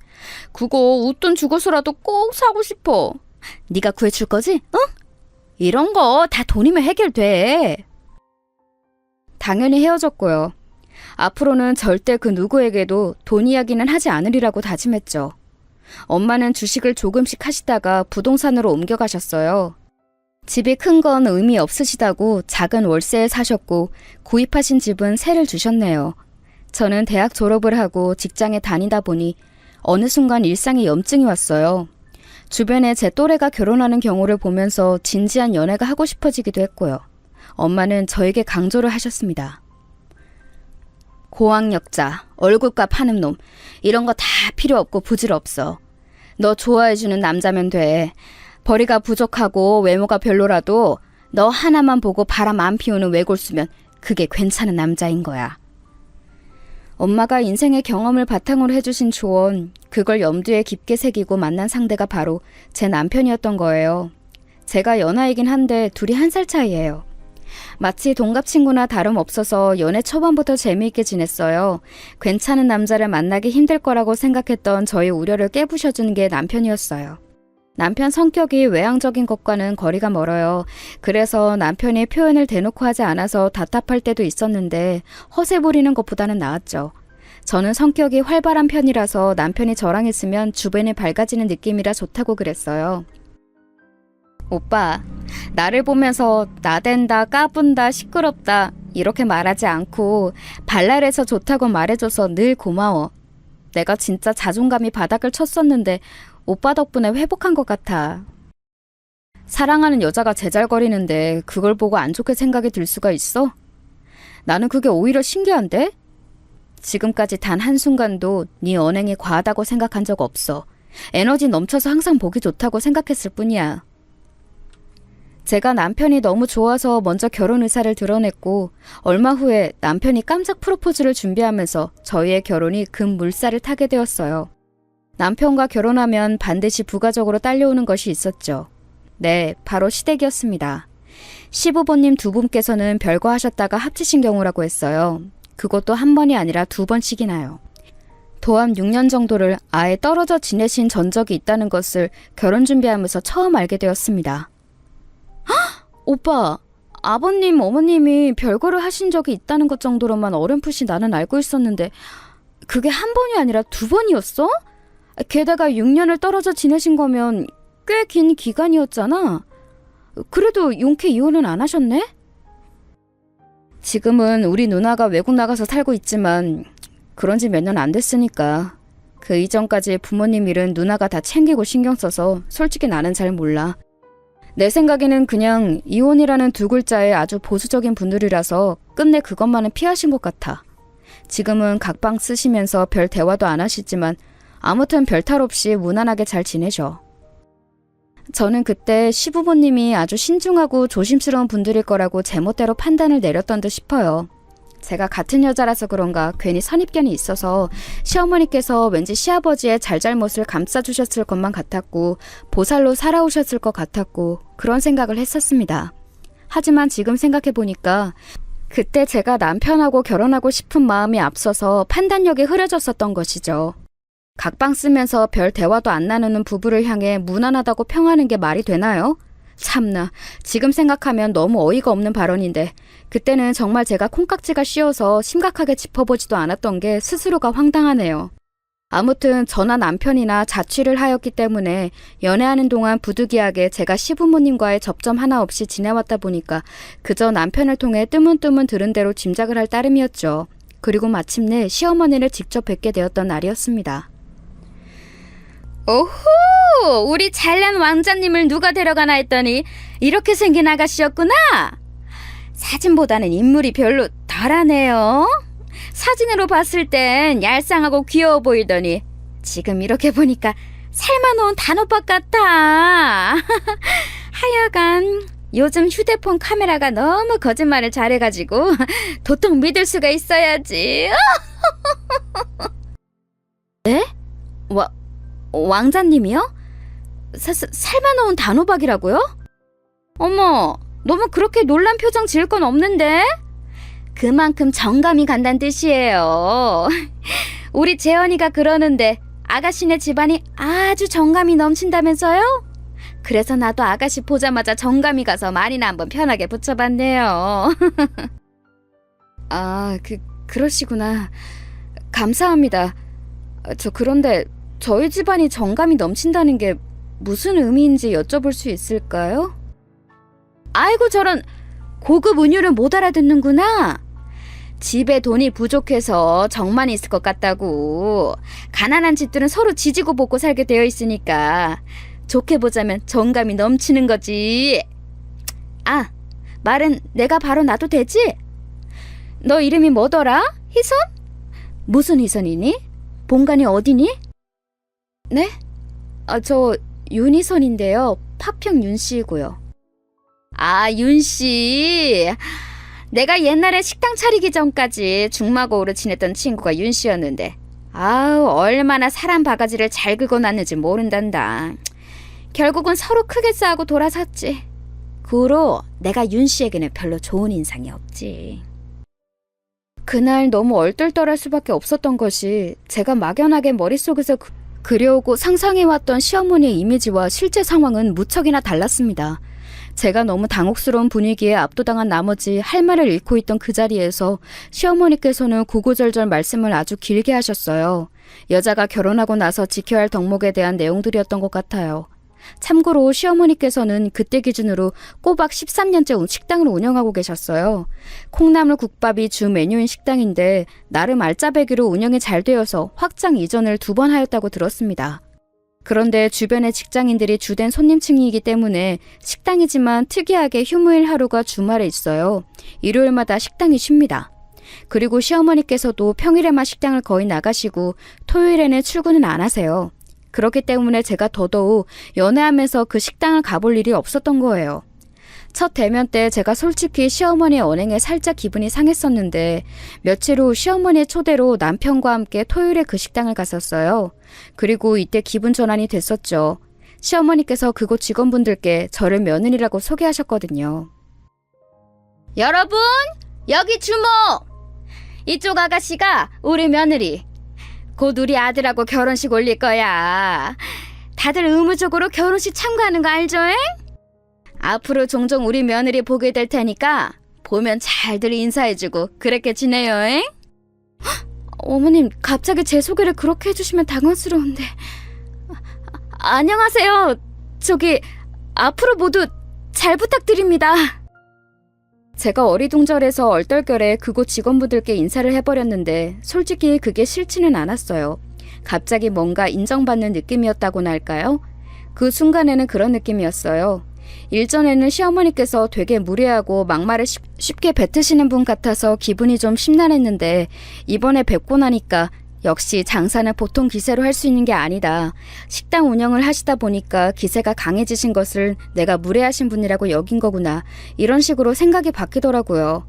그거 웃돈 주고서라도 꼭 사고 싶어. 네가 구해줄 거지? 응? 이런 거 다 돈이면 해결돼. 당연히 헤어졌고요. 앞으로는 절대 그 누구에게도 돈 이야기는 하지 않으리라고 다짐했죠. 엄마는 주식을 조금씩 하시다가 부동산으로 옮겨가셨어요. 집이 큰 건 의미 없으시다고 작은 월세에 사셨고 구입하신 집은 세를 주셨네요. 저는 대학 졸업을 하고 직장에 다니다 보니 어느 순간 일상에 염증이 왔어요. 주변에 제 또래가 결혼하는 경우를 보면서 진지한 연애가 하고 싶어지기도 했고요. 엄마는 저에게 강조를 하셨습니다. 고학력자, 얼굴값 하는 놈, 이런 거 다 필요 없고 부질없어. 너 좋아해주는 남자면 돼. 벌이가 부족하고 외모가 별로라도 너 하나만 보고 바람 안 피우는 외골수면 그게 괜찮은 남자인 거야. 엄마가 인생의 경험을 바탕으로 해주신 조언, 그걸 염두에 깊게 새기고 만난 상대가 바로 제 남편이었던 거예요. 제가 연하이긴 한데 둘이 1살 차이예요. 마치 동갑 친구나 다름없어서 연애 초반부터 재미있게 지냈어요. 괜찮은 남자를 만나기 힘들 거라고 생각했던 저의 우려를 깨부셔준 게 남편이었어요. 남편 성격이 외향적인 것과는 거리가 멀어요. 그래서 남편이 표현을 대놓고 하지 않아서 답답할 때도 있었는데 허세 부리는 것보다는 나았죠. 저는 성격이 활발한 편이라서 남편이 저랑 있으면 주변이 밝아지는 느낌이라 좋다고 그랬어요. 오빠, 나를 보면서 나댄다, 까분다, 시끄럽다 이렇게 말하지 않고 발랄해서 좋다고 말해줘서 늘 고마워. 내가 진짜 자존감이 바닥을 쳤었는데 오빠 덕분에 회복한 것 같아. 사랑하는 여자가 제잘거리는데 그걸 보고 안 좋게 생각이 들 수가 있어? 나는 그게 오히려 신기한데? 지금까지 단 한순간도 네 언행이 과하다고 생각한 적 없어. 에너지 넘쳐서 항상 보기 좋다고 생각했을 뿐이야. 제가 남편이 너무 좋아서 먼저 결혼 의사를 드러냈고 얼마 후에 남편이 깜짝 프로포즈를 준비하면서 저희의 결혼이 급물살을 타게 되었어요. 남편과 결혼하면 반드시 부가적으로 딸려오는 것이 있었죠. 네, 바로 시댁이었습니다. 시부모님 두 분께서는 별거하셨다가 합치신 경우라고 했어요. 그것도 한 번이 아니라 2번씩이나요. 도합 6년 정도를 아예 떨어져 지내신 전적이 있다는 것을 결혼 준비하면서 처음 알게 되었습니다. 헉! 오빠, 아버님, 어머님이 별거를 하신 적이 있다는 것 정도로만 어렴풋이 나는 알고 있었는데 그게 한 번이 아니라 2번이었어? 게다가 6년을 떨어져 지내신 거면 꽤 긴 기간이었잖아. 그래도 용케 이혼은 안 하셨네? 지금은 우리 누나가 외국 나가서 살고 있지만 그런 지 몇 년 안 됐으니까. 그 이전까지 부모님 일은 누나가 다 챙기고 신경 써서 솔직히 나는 잘 몰라. 내 생각에는 그냥 이혼이라는 2글자에 아주 보수적인 분들이라서 끝내 그것만은 피하신 것 같아. 지금은 각방 쓰시면서 별 대화도 안 하시지만 아무튼 별 탈 없이 무난하게 잘 지내죠. 저는 그때 시부모님이 아주 신중하고 조심스러운 분들일 거라고 제멋대로 판단을 내렸던 듯 싶어요. 제가 같은 여자라서 그런가 괜히 선입견이 있어서 시어머니께서 왠지 시아버지의 잘잘못을 감싸주셨을 것만 같았고 보살로 살아오셨을 것 같았고 그런 생각을 했었습니다. 하지만 지금 생각해보니까 그때 제가 남편하고 결혼하고 싶은 마음이 앞서서 판단력이 흐려졌었던 것이죠. 각방 쓰면서 별 대화도 안 나누는 부부를 향해 무난하다고 평하는 게 말이 되나요? 참나, 지금 생각하면 너무 어이가 없는 발언인데 그때는 정말 제가 콩깍지가 씌어서 심각하게 짚어보지도 않았던 게 스스로가 황당하네요. 아무튼 저나 남편이나 자취를 하였기 때문에 연애하는 동안 부득이하게 제가 시부모님과의 접점 하나 없이 지내왔다 보니까 그저 남편을 통해 뜨문뜨문 들은 대로 짐작을 할 따름이었죠. 그리고 마침내 시어머니를 직접 뵙게 되었던 날이었습니다. 오호! 우리 잘난 왕자님을 누가 데려가나 했더니 이렇게 생긴 아가씨였구나! 사진보다는 인물이 별로 덜하네요. 사진으로 봤을 땐 얄쌍하고 귀여워 보이더니 지금 이렇게 보니까 삶아놓은 단호박 같아. 하여간 요즘 휴대폰 카메라가 너무 거짓말을 잘해가지고 도통 믿을 수가 있어야지. 네? 왕자님이요? 삶아놓은 단호박이라고요? 어머, 너무 그렇게 놀란 표정 지을 건 없는데? 그만큼 정감이 간다는 뜻이에요. 우리 재현이가 그러는데 아가씨네 집안이 아주 정감이 넘친다면서요? 그래서 나도 아가씨 보자마자 정감이 가서 말이나 한번 편하게 붙여봤네요. 아, 그러시구나. 감사합니다. 그런데 저희 집안이 정감이 넘친다는 게 무슨 의미인지 여쭤볼 수 있을까요? 아이고 저런, 고급 은유를 못 알아듣는구나. 집에 돈이 부족해서 정만 있을 것 같다고. 가난한 집들은 서로 지지고 볶고 살게 되어 있으니까 좋게 보자면 정감이 넘치는 거지. 아, 말은 내가 바로 놔도 되지? 너 이름이 뭐더라? 희선? 무슨 희선이니? 본관이 어디니? 네? 저 윤희선인데요. 파평 윤씨이고요. 아, 윤씨. 내가 옛날에 식당 차리기 전까지 중마고우로 지냈던 친구가 윤씨였는데 아우, 얼마나 사람 바가지를 잘 긁어놨는지 모른단다. 결국은 서로 크게 싸우고 돌아섰지. 그 후로 내가 윤씨에게는 별로 좋은 인상이 없지. 그날 너무 얼떨떨할 수밖에 없었던 것이 제가 막연하게 머릿속에서 그려오고 상상해왔던 시어머니의 이미지와 실제 상황은 무척이나 달랐습니다. 제가 너무 당혹스러운 분위기에 압도당한 나머지 할 말을 잃고 있던 그 자리에서 시어머니께서는 구구절절 말씀을 아주 길게 하셨어요. 여자가 결혼하고 나서 지켜야 할 덕목에 대한 내용들이었던 것 같아요. 참고로 시어머니께서는 그때 기준으로 꼬박 13년째 식당을 운영하고 계셨어요. 콩나물 국밥이 주 메뉴인 식당인데 나름 알짜배기로 운영이 잘 되어서 확장 이전을 2번 하였다고 들었습니다. 그런데 주변의 직장인들이 주된 손님층이기 때문에 식당이지만 특이하게 휴무일 하루가 주말에 있어요. 일요일마다 식당이 쉽니다. 그리고 시어머니께서도 평일에만 식당을 거의 나가시고 토요일에는 출근은 안 하세요. 그렇기 때문에 제가 더더욱 연애하면서 그 식당을 가볼 일이 없었던 거예요. 첫 대면 때 제가 솔직히 시어머니의 언행에 살짝 기분이 상했었는데 며칠 후 시어머니의 초대로 남편과 함께 토요일에 그 식당을 갔었어요. 그리고 이때 기분 전환이 됐었죠. 시어머니께서 그곳 직원분들께 저를 며느리라고 소개하셨거든요. 여러분, 여기 주목! 이쪽 아가씨가 우리 며느리. 곧 우리 아들하고 결혼식 올릴 거야. 다들 의무적으로 결혼식 참가하는 거 알죠? 잉? 앞으로 종종 우리 며느리 보게 될 테니까 보면 잘들 인사해주고 그렇게 지내요. 잉? 어머님, 갑자기 제 소개를 그렇게 해주시면 당황스러운데. 안녕하세요. 저기 앞으로 모두 잘 부탁드립니다. 제가 어리둥절해서 얼떨결에 그곳 직원분들께 인사를 해버렸는데 솔직히 그게 싫지는 않았어요. 갑자기 뭔가 인정받는 느낌이었다고나 할까요? 그 순간에는 그런 느낌이었어요. 일전에는 시어머니께서 되게 무례하고 막말을 쉽게 뱉으시는 분 같아서 기분이 좀 심란했는데 이번에 뵙고 나니까 역시 장사는 보통 기세로 할 수 있는 게 아니다. 식당 운영을 하시다 보니까 기세가 강해지신 것을 내가 무례하신 분이라고 여긴 거구나. 이런 식으로 생각이 바뀌더라고요.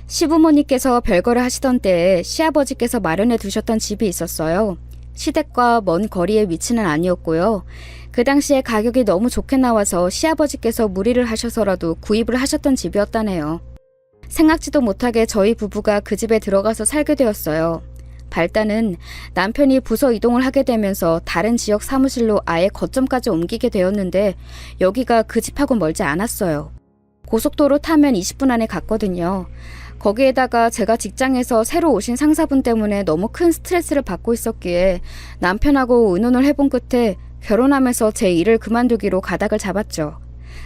시부모님께서 별거를 하시던 때에 시아버지께서 마련해 두셨던 집이 있었어요. 시댁과 먼 거리의 위치는 아니었고요. 그 당시에 가격이 너무 좋게 나와서 시아버지께서 무리를 하셔서라도 구입을 하셨던 집이었다네요. 생각지도 못하게 저희 부부가 그 집에 들어가서 살게 되었어요. 발단은 남편이 부서 이동을 하게 되면서 다른 지역 사무실로 아예 거점까지 옮기게 되었는데 여기가 그 집하고 멀지 않았어요. 고속도로 타면 20분 안에 갔거든요. 거기에다가 제가 직장에서 새로 오신 상사분 때문에 너무 큰 스트레스를 받고 있었기에 남편하고 의논을 해본 끝에 결혼하면서 제 일을 그만두기로 가닥을 잡았죠.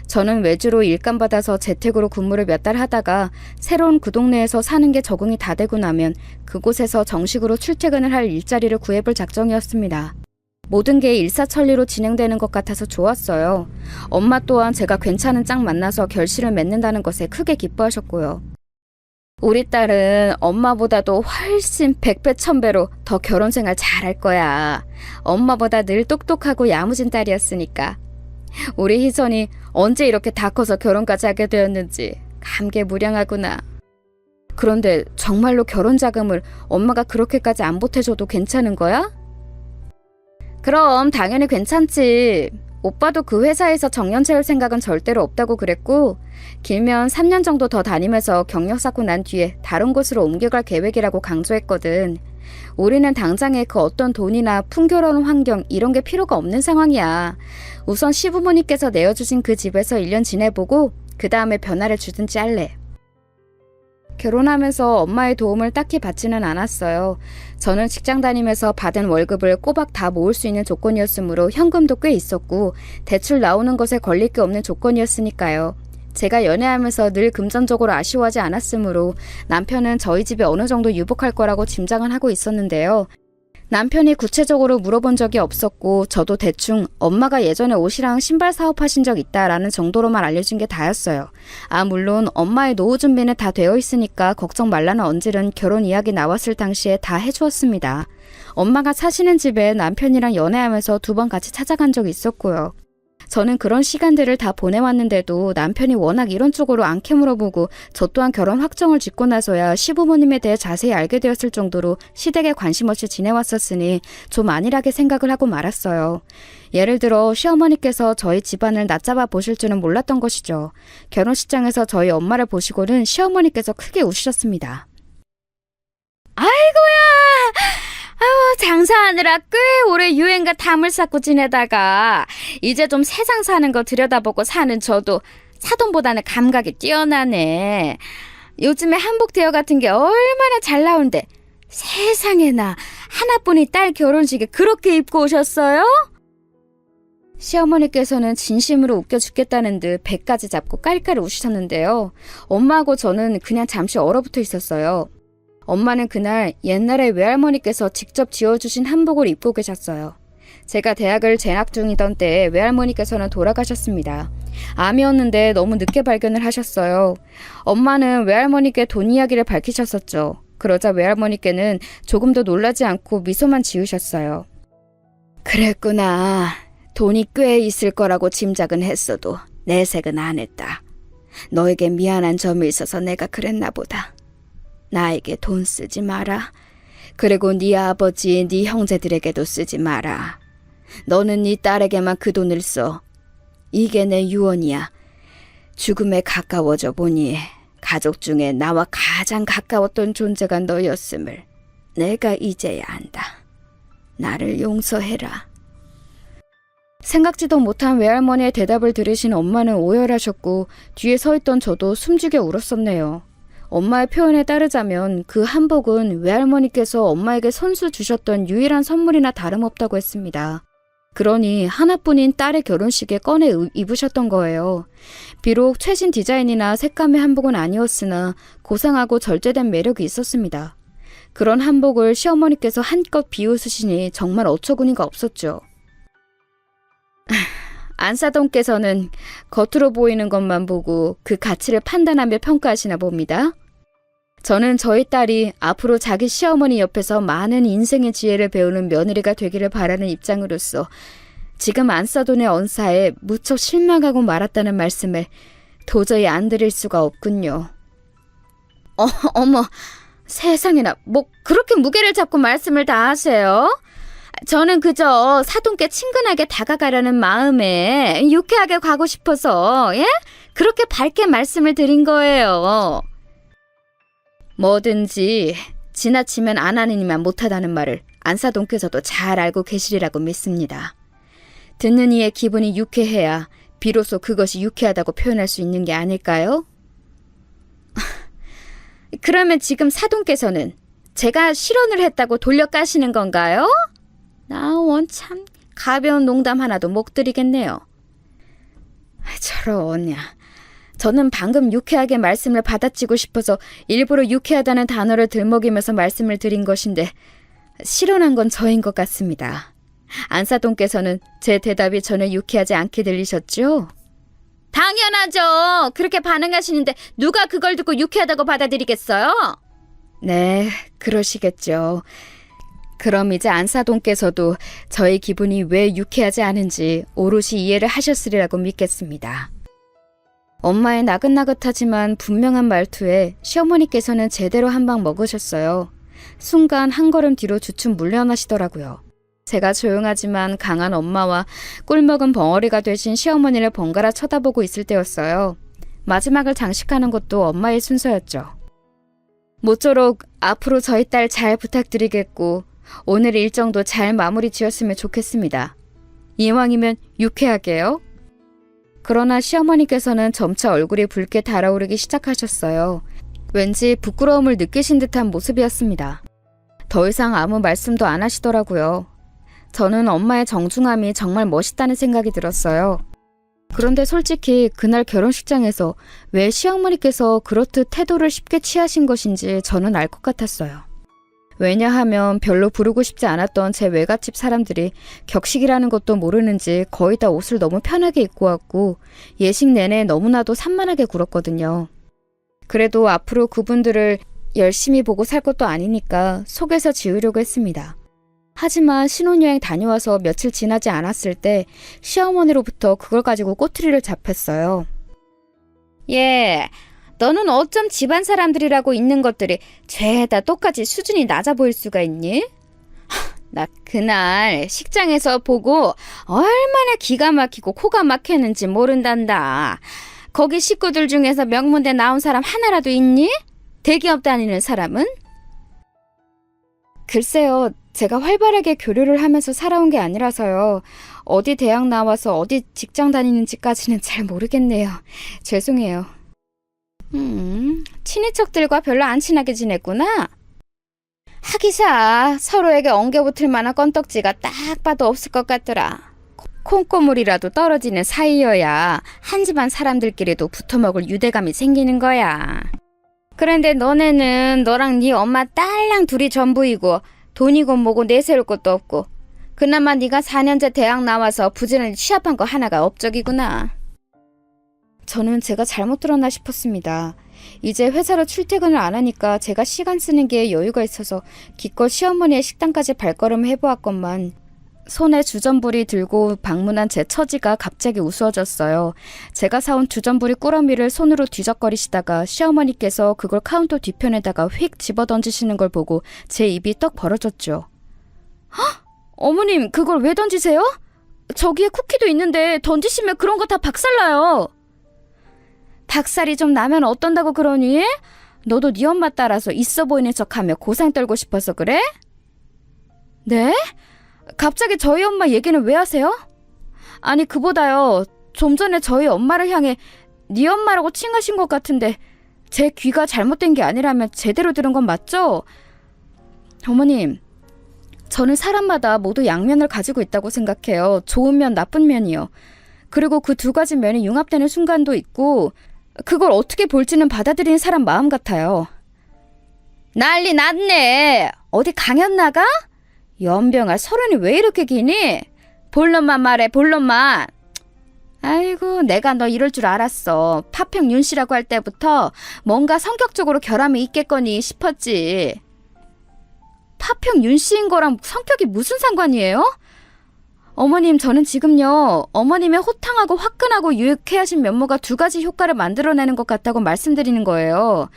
저는 외주로 일감받아서 재택으로 근무를 몇 달 하다가 새로운 그 동네에서 사는 게 적응이 다 되고 나면 그곳에서 정식으로 출퇴근을 할 일자리를 구해볼 작정이었습니다. 모든 게 일사천리로 진행되는 것 같아서 좋았어요. 엄마 또한 제가 괜찮은 짝 만나서 결실을 맺는다는 것에 크게 기뻐하셨고요. 우리 딸은 엄마보다도 훨씬 100배 1000배로 더 결혼생활 잘할 거야. 엄마보다 늘 똑똑하고 야무진 딸이었으니까. 우리 희선이 언제 이렇게 다 커서 결혼까지 하게 되었는지 감개무량하구나. 그런데 정말로 결혼 자금을 엄마가 그렇게까지 안 보태줘도 괜찮은 거야? 그럼 당연히 괜찮지. 오빠도 그 회사에서 정년 채울 생각은 절대로 없다고 그랬고 길면 3년 정도 더 다니면서 경력 쌓고 난 뒤에 다른 곳으로 옮겨갈 계획이라고 강조했거든. 우리는 당장에 그 어떤 돈이나 풍요로운 환경 이런 게 필요가 없는 상황이야. 우선 시부모님께서 내어주신 그 집에서 1년 지내보고 그 다음에 변화를 주든지 할래. 결혼하면서 엄마의 도움을 딱히 받지는 않았어요. 저는 직장 다니면서 받은 월급을 꼬박 다 모을 수 있는 조건이었으므로 현금도 꽤 있었고 대출 나오는 것에 걸릴 게 없는 조건이었으니까요. 제가 연애하면서 늘 금전적으로 아쉬워하지 않았으므로 남편은 저희 집에 어느 정도 유복할 거라고 짐작은 하고 있었는데요. 남편이 구체적으로 물어본 적이 없었고 저도 대충 엄마가 예전에 옷이랑 신발 사업하신 적 있다라는 정도로만 알려준 게 다였어요. 물론 엄마의 노후 준비는 다 되어 있으니까 걱정 말라는 언질은 결혼 이야기 나왔을 당시에 다 해주었습니다. 엄마가 사시는 집에 남편이랑 연애하면서 2번 같이 찾아간 적이 있었고요. 저는 그런 시간들을 다 보내왔는데도 남편이 워낙 이런 쪽으로 안 캐물어보고 저 또한 결혼 확정을 짓고 나서야 시부모님에 대해 자세히 알게 되었을 정도로 시댁에 관심 없이 지내왔었으니 좀 안일하게 생각을 하고 말았어요. 예를 들어 시어머니께서 저희 집안을 낮잡아 보실 줄은 몰랐던 것이죠. 결혼식장에서 저희 엄마를 보시고는 시어머니께서 크게 우시셨습니다. 아이고야! 장사하느라 꽤 오래 유행가 담을 쌓고 지내다가 이제 좀 세상 사는 거 들여다보고 사는 저도 사돈보다는 감각이 뛰어나네. 요즘에 한복 대여 같은 게 얼마나 잘 나오는데 세상에나 하나뿐인 딸 결혼식에 그렇게 입고 오셨어요? 시어머니께서는 진심으로 웃겨 죽겠다는 듯 배까지 잡고 깔깔 우시셨는데요. 엄마하고 저는 그냥 잠시 얼어붙어 있었어요. 엄마는 그날 옛날에 외할머니께서 직접 지어주신 한복을 입고 계셨어요. 제가 대학을 재학 중이던 때에 외할머니께서는 돌아가셨습니다. 암이었는데 너무 늦게 발견을 하셨어요. 엄마는 외할머니께 돈 이야기를 밝히셨었죠. 그러자 외할머니께는 조금도 놀라지 않고 미소만 지으셨어요. 그랬구나. 돈이 꽤 있을 거라고 짐작은 했어도 내색은 안 했다. 너에게 미안한 점이 있어서 내가 그랬나 보다. 나에게 돈 쓰지 마라. 그리고 네 아버지, 네 형제들에게도 쓰지 마라. 너는 네 딸에게만 그 돈을 써. 이게 내 유언이야. 죽음에 가까워져 보니 가족 중에 나와 가장 가까웠던 존재가 너였음을 내가 이제야 안다. 나를 용서해라. 생각지도 못한 외할머니의 대답을 들으신 엄마는 오열하셨고 뒤에 서 있던 저도 숨죽여 울었었네요. 엄마의 표현에 따르자면 그 한복은 외할머니께서 엄마에게 선수 주셨던 유일한 선물이나 다름없다고 했습니다. 그러니 하나뿐인 딸의 결혼식에 꺼내 입으셨던 거예요. 비록 최신 디자인이나 색감의 한복은 아니었으나 고상하고 절제된 매력이 있었습니다. 그런 한복을 시어머니께서 한껏 비웃으시니 정말 어처구니가 없었죠. 안사돈께서는 겉으로 보이는 것만 보고 그 가치를 판단하며 평가하시나 봅니다. 저는 저희 딸이 앞으로 자기 시어머니 옆에서 많은 인생의 지혜를 배우는 며느리가 되기를 바라는 입장으로서 지금 안사돈의 언사에 무척 실망하고 말았다는 말씀을 도저히 안 드릴 수가 없군요. 어머, 세상에나 뭐 그렇게 무게를 잡고 말씀을 다 하세요? 저는 그저 사돈께 친근하게 다가가려는 마음에 유쾌하게 가고 싶어서 그렇게 밝게 말씀을 드린 거예요. 뭐든지 지나치면 안 하느니만 못하다는 말을 안사돈께서도 잘 알고 계시리라고 믿습니다. 듣는 이의 기분이 유쾌해야 비로소 그것이 유쾌하다고 표현할 수 있는 게 아닐까요? 그러면 지금 사돈께서는 제가 실언을 했다고 돌려까시는 건가요? 나 원참 가벼운 농담 하나도 못 드리겠네요. 저러냐. 저는 방금 유쾌하게 말씀을 받아치고 싶어서 일부러 유쾌하다는 단어를 들먹이면서 말씀을 드린 것인데 실언한 건 저인 것 같습니다. 안사돈께서는 제 대답이 전혀 유쾌하지 않게 들리셨죠? 당연하죠. 그렇게 반응하시는데 누가 그걸 듣고 유쾌하다고 받아들이겠어요? 네, 그러시겠죠. 그럼 이제 안사돈께서도 저의 기분이 왜 유쾌하지 않은지 오롯이 이해를 하셨으리라고 믿겠습니다. 엄마의 나긋나긋하지만 분명한 말투에 시어머니께서는 제대로 한 방 먹으셨어요. 순간 한 걸음 뒤로 주춤 물러나시더라고요. 제가 조용하지만 강한 엄마와 꿀먹은 벙어리가 되신 시어머니를 번갈아 쳐다보고 있을 때였어요. 마지막을 장식하는 것도 엄마의 순서였죠. 모쪼록 앞으로 저희 딸 잘 부탁드리겠고 오늘 일정도 잘 마무리 지었으면 좋겠습니다. 이왕이면 유쾌하게요. 그러나 시어머니께서는 점차 얼굴이 붉게 달아오르기 시작하셨어요. 왠지 부끄러움을 느끼신 듯한 모습이었습니다. 더 이상 아무 말씀도 안 하시더라고요. 저는 엄마의 정중함이 정말 멋있다는 생각이 들었어요. 그런데 솔직히 그날 결혼식장에서 왜 시어머니께서 그렇듯 태도를 쉽게 취하신 것인지 저는 알 것 같았어요. 왜냐하면 별로 부르고 싶지 않았던 제 외갓집 사람들이 격식이라는 것도 모르는지 거의 다 옷을 너무 편하게 입고 왔고 예식 내내 너무나도 산만하게 굴었거든요. 그래도 앞으로 그분들을 열심히 보고 살 것도 아니니까 속에서 지우려고 했습니다. 하지만 신혼여행 다녀와서 며칠 지나지 않았을 때 시어머니로부터 그걸 가지고 꼬투리를 잡혔어요. 예, 너는 어쩜 집안 사람들이라고 있는 것들이 죄다 똑같이 수준이 낮아 보일 수가 있니? 나 그날 식장에서 보고 얼마나 기가 막히고 코가 막혔는지 모른단다. 거기 식구들 중에서 명문대 나온 사람 하나라도 있니? 대기업 다니는 사람은? 글쎄요, 제가 활발하게 교류를 하면서 살아온 게 아니라서요. 어디 대학 나와서 어디 직장 다니는지까지는 잘 모르겠네요. 죄송해요. 친인척들과 별로 안 친하게 지냈구나. 하기사 서로에게 엉겨붙을 만한 건덕지가 딱 봐도 없을 것 같더라. 콩고물이라도 떨어지는 사이여야 한 집안 사람들끼리도 붙어먹을 유대감이 생기는 거야. 그런데 너네는 너랑 네 엄마 딸랑 둘이 전부이고 돈이고 뭐고 내세울 것도 없고 그나마 네가 4년제 대학 나와서 부지런히 취업한 거 하나가 업적이구나. 저는 제가 잘못 들었나 싶었습니다. 이제 회사로 출퇴근을 안 하니까 제가 시간 쓰는 게 여유가 있어서 기껏 시어머니의 식당까지 발걸음을 해보았건만 손에 주전부리 들고 방문한 제 처지가 갑자기 우스워졌어요. 제가 사온 주전부리 꾸러미를 손으로 뒤적거리시다가 시어머니께서 그걸 카운터 뒤편에다가 휙 집어던지시는 걸 보고 제 입이 떡 벌어졌죠. 헉! 어머님, 그걸 왜 던지세요? 저기에 쿠키도 있는데 던지시면 그런 거 다 박살나요. 박살이 좀 나면 어떤다고 그러니? 너도 네 엄마 따라서 있어 보이는 척하며 고상 떨고 싶어서 그래? 네? 갑자기 저희 엄마 얘기는 왜 하세요? 아니 그보다요. 좀 전에 저희 엄마를 향해 네 엄마라고 칭하신 것 같은데 제 귀가 잘못된 게 아니라면 제대로 들은 건 맞죠? 어머님, 저는 사람마다 모두 양면을 가지고 있다고 생각해요. 좋은 면, 나쁜 면이요. 그리고 그 두 가지 면이 융합되는 순간도 있고 그걸 어떻게 볼지는 받아들이는 사람 마음 같아요. 난리 났네. 어디 강연 나가? 연병아, 서른이 왜 이렇게 기니? 본론만 말해, 본론만. 아이고, 내가 너 이럴 줄 알았어. 파평 윤씨라고 할 때부터 뭔가 성격적으로 결함이 있겠거니 싶었지. 파평 윤씨인 거랑 성격이 무슨 상관이에요? 어머님, 저는 지금요, 어머님의 호탕하고 화끈하고 유쾌하신 면모가 두 가지 효과를 만들어내는 것 같다고 말씀드리는 거예요.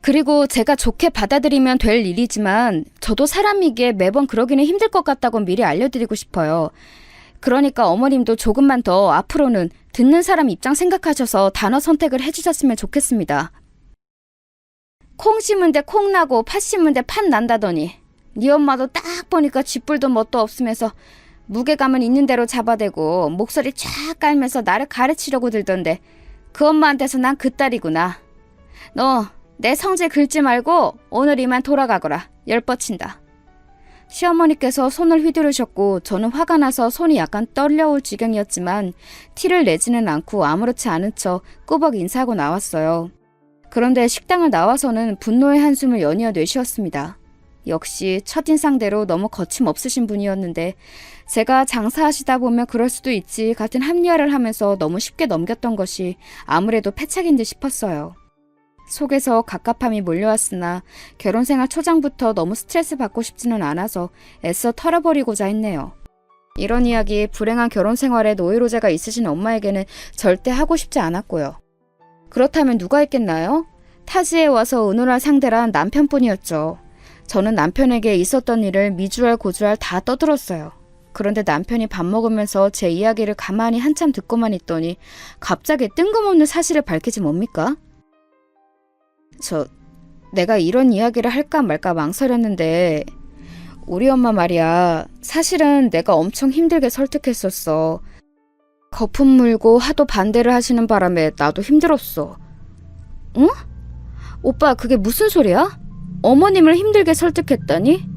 그리고 제가 좋게 받아들이면 될 일이지만 저도 사람이기에 매번 그러기는 힘들 것 같다고 미리 알려드리고 싶어요. 그러니까 어머님도 조금만 더 앞으로는 듣는 사람 입장 생각하셔서 단어 선택을 해주셨으면 좋겠습니다. 콩 심은데 콩 나고 팥 심은데 팥 난다더니 네 엄마도 딱 보니까 쥐뿔도 뭣도 없으면서 무게감은 있는 대로 잡아대고 목소리 쫙 깔면서 나를 가르치려고 들던데 그 엄마한테서 난 그 딸이구나. 너 내 성질 긁지 말고 오늘 이만 돌아가거라. 열 뻗친다. 시어머니께서 손을 휘두르셨고 저는 화가 나서 손이 약간 떨려올 지경이었지만 티를 내지는 않고 아무렇지 않은 척 꾸벅 인사하고 나왔어요. 그런데 식당을 나와서는 분노의 한숨을 연이어 내쉬었습니다. 역시 첫인상대로 너무 거침없으신 분이었는데 제가 장사하시다 보면 그럴 수도 있지 같은 합리화를 하면서 너무 쉽게 넘겼던 것이 아무래도 패착인 듯 싶었어요. 속에서 갑갑함이 몰려왔으나 결혼생활 초장부터 너무 스트레스 받고 싶지는 않아서 애써 털어버리고자 했네요. 이런 이야기 불행한 결혼생활에 노이로제가 있으신 엄마에게는 절대 하고 싶지 않았고요. 그렇다면 누가 했겠나요? 타지에 와서 의논할 상대란 남편뿐이었죠. 저는 남편에게 있었던 일을 미주알 고주알 다 떠들었어요. 그런데 남편이 밥 먹으면서 제 이야기를 가만히 한참 듣고만 있더니 갑자기 뜬금없는 사실을 밝히지 뭡니까? 내가 이런 이야기를 할까 말까 망설였는데 우리 엄마 말이야. 사실은 내가 엄청 힘들게 설득했었어. 거품 물고 하도 반대를 하시는 바람에 나도 힘들었어. 응? 오빠 그게 무슨 소리야? 어머님을 힘들게 설득했다니?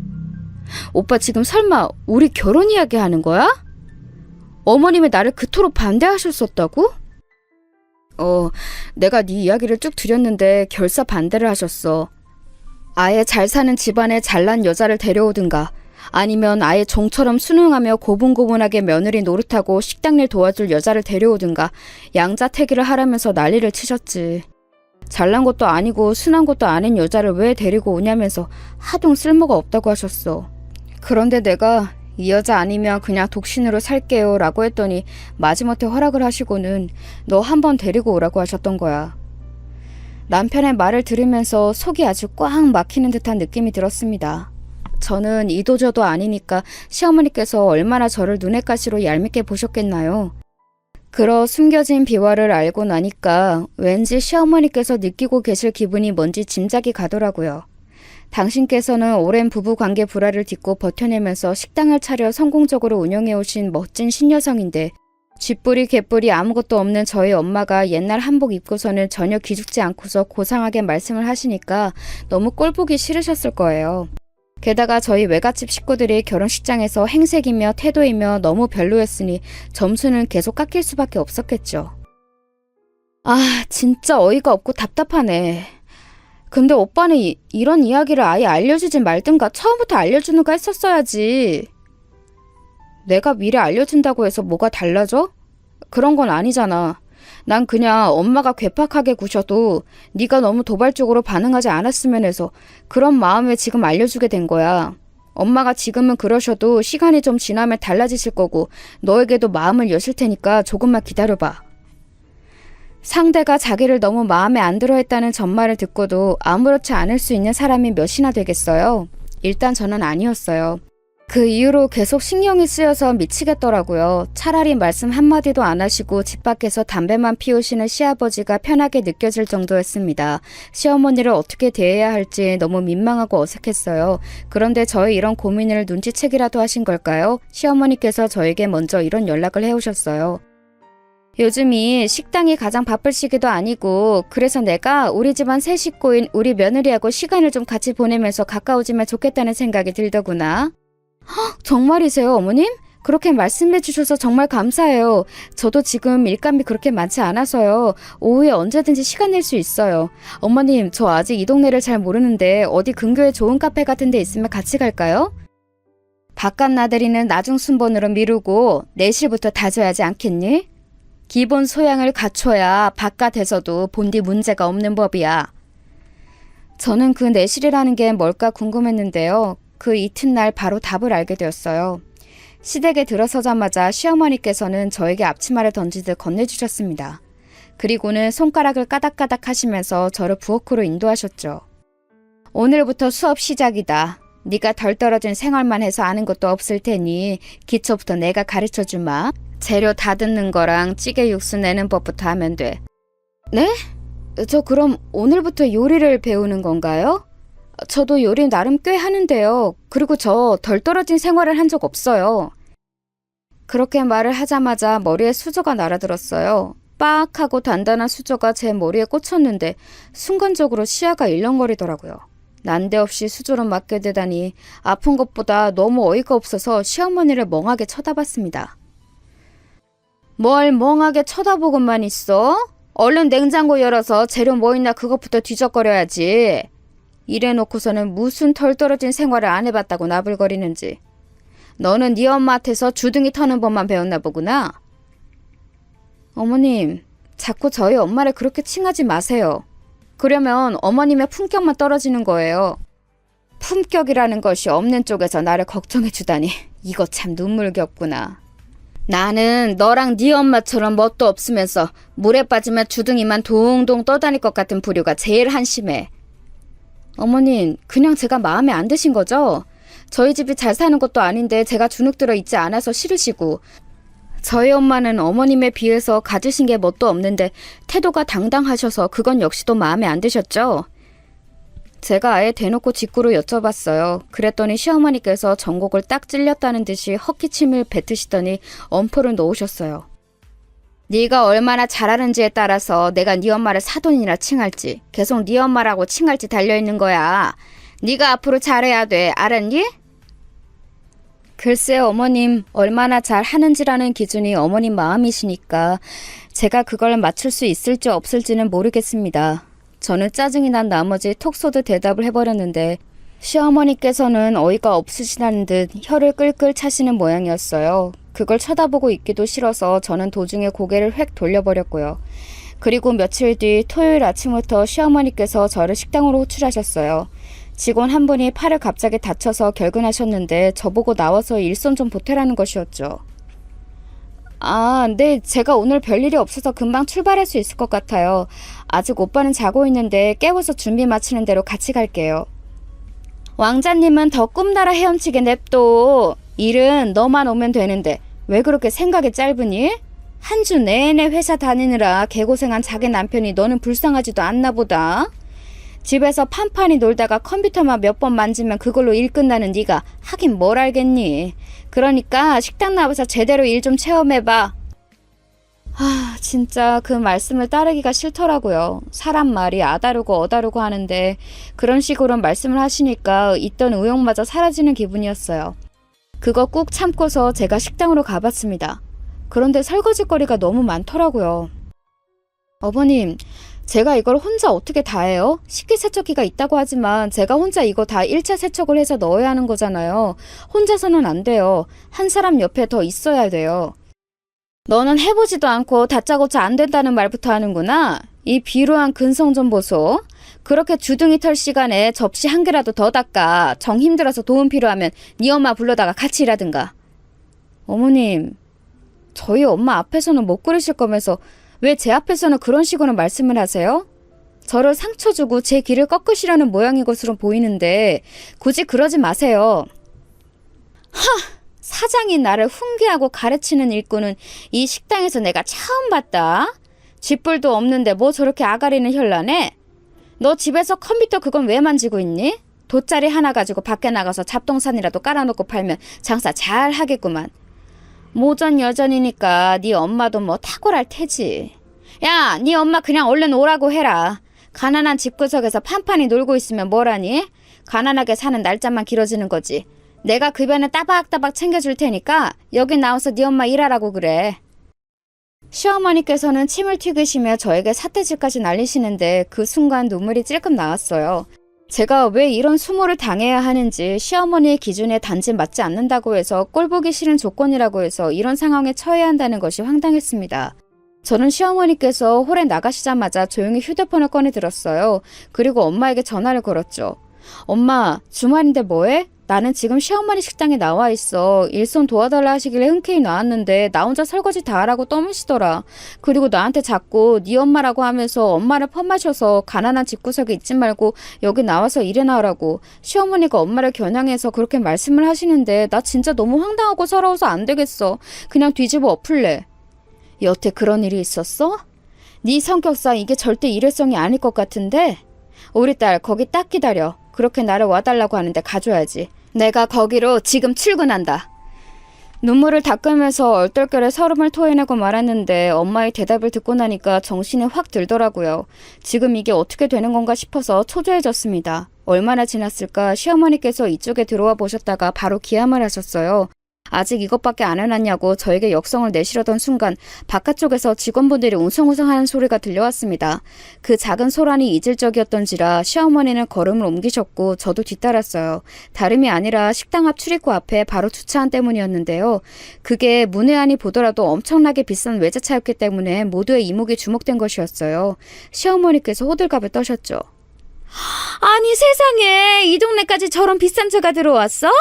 오빠 지금 설마 우리 결혼 이야기 하는 거야? 어머님이 나를 그토록 반대하셨었다고? 내가 네 이야기를 쭉 드렸는데 결사 반대를 하셨어. 아예 잘 사는 집안에 잘난 여자를 데려오든가 아니면 아예 종처럼 순응하며 고분고분하게 며느리 노릇하고 식당일 도와줄 여자를 데려오든가 양자택일을 하라면서 난리를 치셨지. 잘난 것도 아니고 순한 것도 아닌 여자를 왜 데리고 오냐면서 하등 쓸모가 없다고 하셨어. 그런데 내가 이 여자 아니면 그냥 독신으로 살게요 라고 했더니 마지못해 허락을 하시고는 너 한번 데리고 오라고 하셨던 거야. 남편의 말을 들으면서 속이 아주 꽉 막히는 듯한 느낌이 들었습니다. 저는 이도저도 아니니까 시어머니께서 얼마나 저를 눈엣 가시로 얄밉게 보셨겠나요? 그러 숨겨진 비화를 알고 나니까 왠지 시어머니께서 느끼고 계실 기분이 뭔지 짐작이 가더라고요. 당신께서는 오랜 부부관계 불화를 딛고 버텨내면서 식당을 차려 성공적으로 운영해오신 멋진 신여성인데 쥐뿌리 개뿌리 아무것도 없는 저희 엄마가 옛날 한복 입고서는 전혀 기죽지 않고서 고상하게 말씀을 하시니까 너무 꼴보기 싫으셨을 거예요. 게다가 저희 외갓집 식구들이 결혼식장에서 행색이며 태도이며 너무 별로였으니 점수는 계속 깎일 수밖에 없었겠죠. 아, 진짜 어이가 없고 답답하네. 근데 오빠는 이런 이야기를 아예 알려주지 말든가 처음부터 알려주는가 했었어야지. 내가 미리 알려준다고 해서 뭐가 달라져? 그런 건 아니잖아. 난 그냥 엄마가 괴팍하게 구셔도 네가 너무 도발적으로 반응하지 않았으면 해서 그런 마음에 지금 알려주게 된 거야. 엄마가 지금은 그러셔도 시간이 좀 지나면 달라지실 거고 너에게도 마음을 여실 테니까 조금만 기다려봐. 상대가 자기를 너무 마음에 안 들어 했다는 전말을 듣고도 아무렇지 않을 수 있는 사람이 몇이나 되겠어요? 일단 저는 아니었어요. 그 이후로 계속 신경이 쓰여서 미치겠더라고요. 차라리 말씀 한마디도 안 하시고 집 밖에서 담배만 피우시는 시아버지가 편하게 느껴질 정도였습니다. 시어머니를 어떻게 대해야 할지 너무 민망하고 어색했어요. 그런데 저의 이런 고민을 눈치채기라도 하신 걸까요? 시어머니께서 저에게 먼저 이런 연락을 해오셨어요. 요즘이 식당이 가장 바쁠 시기도 아니고 그래서 내가 우리 집안 세 식구인 우리 며느리하고 시간을 좀 같이 보내면서 가까워지면 좋겠다는 생각이 들더구나. 정말이세요, 어머님? 그렇게 말씀해 주셔서 정말 감사해요. 저도 지금 일감이 그렇게 많지 않아서요. 오후에 언제든지 시간 낼 수 있어요. 어머님, 저 아직 이 동네를 잘 모르는데 어디 근교에 좋은 카페 같은 데 있으면 같이 갈까요? 바깥 나들이는 나중 순번으로 미루고 내실부터 다져야지 않겠니? 기본 소양을 갖춰야 바깥에서도 본디 문제가 없는 법이야. 저는 그 내실이라는 게 뭘까 궁금했는데요. 그 이튿날 바로 답을 알게 되었어요. 시댁에 들어서자마자 시어머니께서는 저에게 앞치마를 던지듯 건네주셨습니다. 그리고는 손가락을 까닥까닥 하시면서 저를 부엌으로 인도하셨죠. 오늘부터 수업 시작이다. 네가 덜 떨어진 생활만 해서 아는 것도 없을 테니 기초부터 내가 가르쳐주마. 재료 다듬는 거랑 찌개 육수 내는 법부터 하면 돼. 네? 저 그럼 오늘부터 요리를 배우는 건가요? 저도 요리 나름 꽤 하는데요. 그리고 저 덜 떨어진 생활을 한 적 없어요. 그렇게 말을 하자마자 머리에 수저가 날아들었어요. 빡 하고 단단한 수저가 제 머리에 꽂혔는데 순간적으로 시야가 일렁거리더라고요. 난데없이 수저로 맞게 되다니 아픈 것보다 너무 어이가 없어서 시어머니를 멍하게 쳐다봤습니다. 뭘 멍하게 쳐다보고만 있어? 얼른 냉장고 열어서 재료 뭐 있나 그것부터 뒤적거려야지. 이래놓고서는 무슨 털 떨어진 생활을 안 해봤다고 나불거리는지. 너는 네 엄마한테서 주둥이 터는 법만 배웠나 보구나. 어머님, 자꾸 저희 엄마를 그렇게 칭하지 마세요. 그러면 어머님의 품격만 떨어지는 거예요. 품격이라는 것이 없는 쪽에서 나를 걱정해주다니 이거 참 눈물겹구나. 나는 너랑 네 엄마처럼 뭣도 없으면서 물에 빠지면 주둥이만 동동 떠다닐 것 같은 부류가 제일 한심해. 어머님, 그냥 제가 마음에 안 드신 거죠? 저희 집이 잘 사는 것도 아닌데 제가 주눅 들어 있지 않아서 싫으시고 저희 엄마는 어머님에 비해서 가지신 게 뭣도 없는데 태도가 당당하셔서 그건 역시도 마음에 안 드셨죠? 제가 아예 대놓고 직구로 여쭤봤어요. 그랬더니 시어머니께서 전곡을 딱 찔렸다는 듯이 헛기침을 뱉으시더니 엄포를 놓으셨어요. 네가 얼마나 잘하는지에 따라서 내가 네 엄마를 사돈이라 칭할지 계속 네 엄마라고 칭할지 달려있는 거야. 네가 앞으로 잘해야 돼. 알았니? 글쎄 어머님, 얼마나 잘하는지라는 기준이 어머님 마음이시니까 제가 그걸 맞출 수 있을지 없을지는 모르겠습니다. 저는 짜증이 난 나머지 톡 쏘듯 대답을 해버렸는데 시어머니께서는 어이가 없으시다는 듯 혀를 끌끌 차시는 모양이었어요. 그걸 쳐다보고 있기도 싫어서 저는 도중에 고개를 획 돌려버렸고요. 그리고 며칠 뒤 토요일 아침부터 시어머니께서 저를 식당으로 호출하셨어요. 직원 한 분이 팔을 갑자기 다쳐서 결근하셨는데 저보고 나와서 일손 좀 보태라는 것이었죠. 아, 네, 제가 오늘 별일이 없어서 금방 출발할 수 있을 것 같아요. 아직 오빠는 자고 있는데 깨워서 준비 마치는 대로 같이 갈게요. 왕자님은 더 꿈나라 헤엄치게 냅둬. 일은 너만 오면 되는데 왜 그렇게 생각이 짧으니? 한 주 내내 회사 다니느라 개고생한 자기 남편이 너는 불쌍하지도 않나 보다. 집에서 판판히 놀다가 컴퓨터만 몇 번 만지면 그걸로 일 끝나는 네가 하긴 뭘 알겠니. 그러니까 식당 나와서 제대로 일 좀 체험해봐. 진짜 그 말씀을 따르기가 싫더라고요. 사람 말이 아다르고 어다르고 하는데 그런 식으로 말씀을 하시니까 있던 의욕마저 사라지는 기분이었어요. 그거 꾹 참고서 제가 식당으로 가봤습니다. 그런데 설거지거리가 너무 많더라고요. 어머님, 제가 이걸 혼자 어떻게 다 해요? 식기세척기가 있다고 하지만 제가 혼자 이거 다 1차 세척을 해서 넣어야 하는 거잖아요. 혼자서는 안 돼요. 한 사람 옆에 더 있어야 돼요. 너는 해보지도 않고 다짜고짜 안 된다는 말부터 하는구나. 이 비루한 근성 좀 보소. 그렇게 주둥이 털 시간에 접시 한 개라도 더 닦아. 정 힘들어서 도움 필요하면 네 엄마 불러다가 같이 일하든가. 어머님, 저희 엄마 앞에서는 못 그러실 거면서 왜 제 앞에서는 그런 식으로 말씀을 하세요? 저를 상처 주고 제 길을 꺾으시려는 모양인 것으로 보이는데 굳이 그러지 마세요. 사장이 나를 훈계하고 가르치는 일꾼은 이 식당에서 내가 처음 봤다. 쥐뿔도 없는데 뭐 저렇게 아가리는 현란해? 너 집에서 컴퓨터 그건 왜 만지고 있니? 돗자리 하나 가지고 밖에 나가서 잡동산이라도 깔아놓고 팔면 장사 잘 하겠구만. 모전 여전이니까 네 엄마도 뭐 탁월할 테지. 야, 네 엄마 그냥 얼른 오라고 해라. 가난한 집구석에서 판판히 놀고 있으면 뭐라니? 가난하게 사는 날짜만 길어지는 거지. 내가 급여는 따박따박 챙겨줄 테니까 여기 나와서 네 엄마 일하라고 그래. 시어머니께서는 침을 튀기시며 저에게 삿대질까지 날리시는데 그 순간 눈물이 찔끔 나왔어요. 제가 왜 이런 수모를 당해야 하는지, 시어머니의 기준에 단지 맞지 않는다고 해서 꼴보기 싫은 조건이라고 해서 이런 상황에 처해야 한다는 것이 황당했습니다. 저는 시어머니께서 홀에 나가시자마자 조용히 휴대폰을 꺼내 들었어요. 그리고 엄마에게 전화를 걸었죠. 엄마, 주말인데 뭐해? 나는 지금 시어머니 식당에 나와 있어. 일손 도와달라 하시길래 흔쾌히 나왔는데 나 혼자 설거지 다 하라고 떠무시더라. 그리고 나한테 자꾸 네 엄마라고 하면서 엄마를 펌마셔서 가난한 집구석에 있지 말고 여기 나와서 일해나 하라고. 시어머니가 엄마를 겨냥해서 그렇게 말씀을 하시는데 나 진짜 너무 황당하고 서러워서 안 되겠어. 그냥 뒤집어 엎을래. 여태 그런 일이 있었어? 네 성격상 이게 절대 일회성이 아닐 것 같은데? 우리 딸 거기 딱 기다려. 그렇게 나를 와달라고 하는데 가줘야지. 내가 거기로 지금 출근한다. 눈물을 닦으면서 얼떨결에 서름을 토해내고 말았는데 엄마의 대답을 듣고 나니까 정신이 확 들더라고요. 지금 이게 어떻게 되는 건가 싶어서 초조해졌습니다. 얼마나 지났을까 시어머니께서 이쪽에 들어와 보셨다가 바로 기함을 하셨어요. 아직 이것밖에 안 해놨냐고 저에게 역성을 내시려던 순간 바깥쪽에서 직원분들이 웅성웅성하는 소리가 들려왔습니다. 그 작은 소란이 이질적이었던지라 시어머니는 걸음을 옮기셨고 저도 뒤따랐어요. 다름이 아니라 식당 앞 출입구 앞에 바로 주차한 때문이었는데요. 그게 문외한이 보더라도 엄청나게 비싼 외제차였기 때문에 모두의 이목이 주목된 것이었어요. 시어머니께서 호들갑을 떠셨죠. 아니 세상에, 이 동네까지 저런 비싼 차가 들어왔어?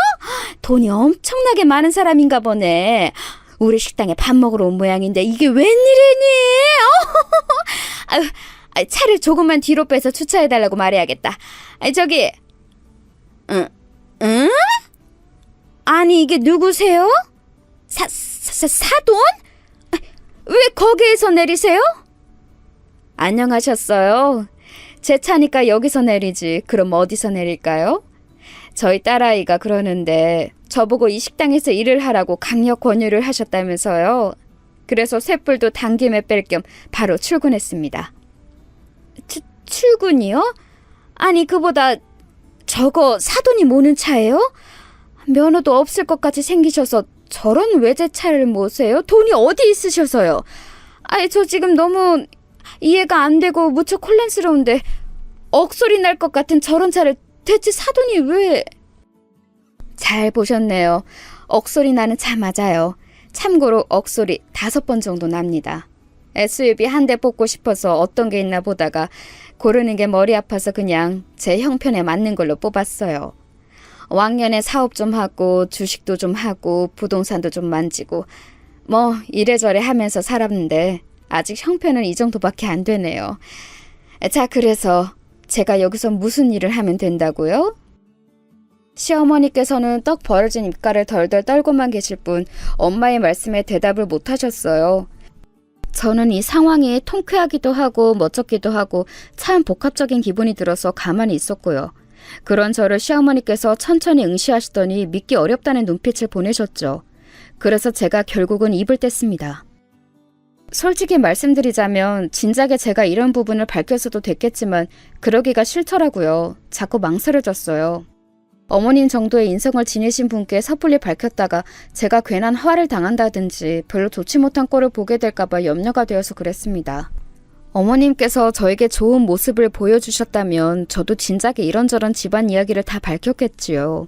돈이 엄청나게 많은 사람인가 보네. 우리 식당에 밥 먹으러 온 모양인데 이게 웬일이니? 차를 조금만 뒤로 빼서 주차해달라고 말해야겠다. 저기, 응? 아니 이게 누구세요? 사돈? 왜 거기에서 내리세요? 안녕하셨어요. 제 차니까 여기서 내리지. 그럼 어디서 내릴까요? 저희 딸아이가 그러는데 저보고 이 식당에서 일을 하라고 강력 권유를 하셨다면서요. 그래서 쇳불도 당김에 뺄 겸 바로 출근했습니다. 출근이요? 아니 그보다 저거 사돈이 모는 차예요? 면허도 없을 것 같이 생기셔서 저런 외제차를 모세요? 돈이 어디 있으셔서요? 저 지금 너무 이해가 안 되고 무척 혼란스러운데 억소리 날 것 같은 저런 차를 대체 사돈이 왜... 잘 보셨네요. 억소리 나는 차 맞아요. 참고로 억소리 5번 정도 납니다. SUV 한 대 뽑고 싶어서 어떤 게 있나 보다가 고르는 게 머리 아파서 그냥 제 형편에 맞는 걸로 뽑았어요. 왕년에 사업 좀 하고 주식도 좀 하고 부동산도 좀 만지고 뭐 이래저래 하면서 살았는데 아직 형편은 이 정도밖에 안 되네요. 자, 그래서 제가 여기서 무슨 일을 하면 된다고요? 시어머니께서는 떡 벌어진 입가를 덜덜 떨고만 계실 뿐 엄마의 말씀에 대답을 못 하셨어요. 저는 이 상황이 통쾌하기도 하고 멋쩍기도 하고 참 복합적인 기분이 들어서 가만히 있었고요. 그런 저를 시어머니께서 천천히 응시하시더니 믿기 어렵다는 눈빛을 보내셨죠. 그래서 제가 결국은 입을 뗐습니다. 솔직히 말씀드리자면 진작에 제가 이런 부분을 밝혔어도 됐겠지만 그러기가 싫더라고요. 자꾸 망설여졌어요. 어머님 정도의 인성을 지니신 분께 섣불리 밝혔다가 제가 괜한 화를 당한다든지 별로 좋지 못한 꼴을 보게 될까봐 염려가 되어서 그랬습니다. 어머님께서 저에게 좋은 모습을 보여주셨다면 저도 진작에 이런저런 집안 이야기를 다 밝혔겠지요.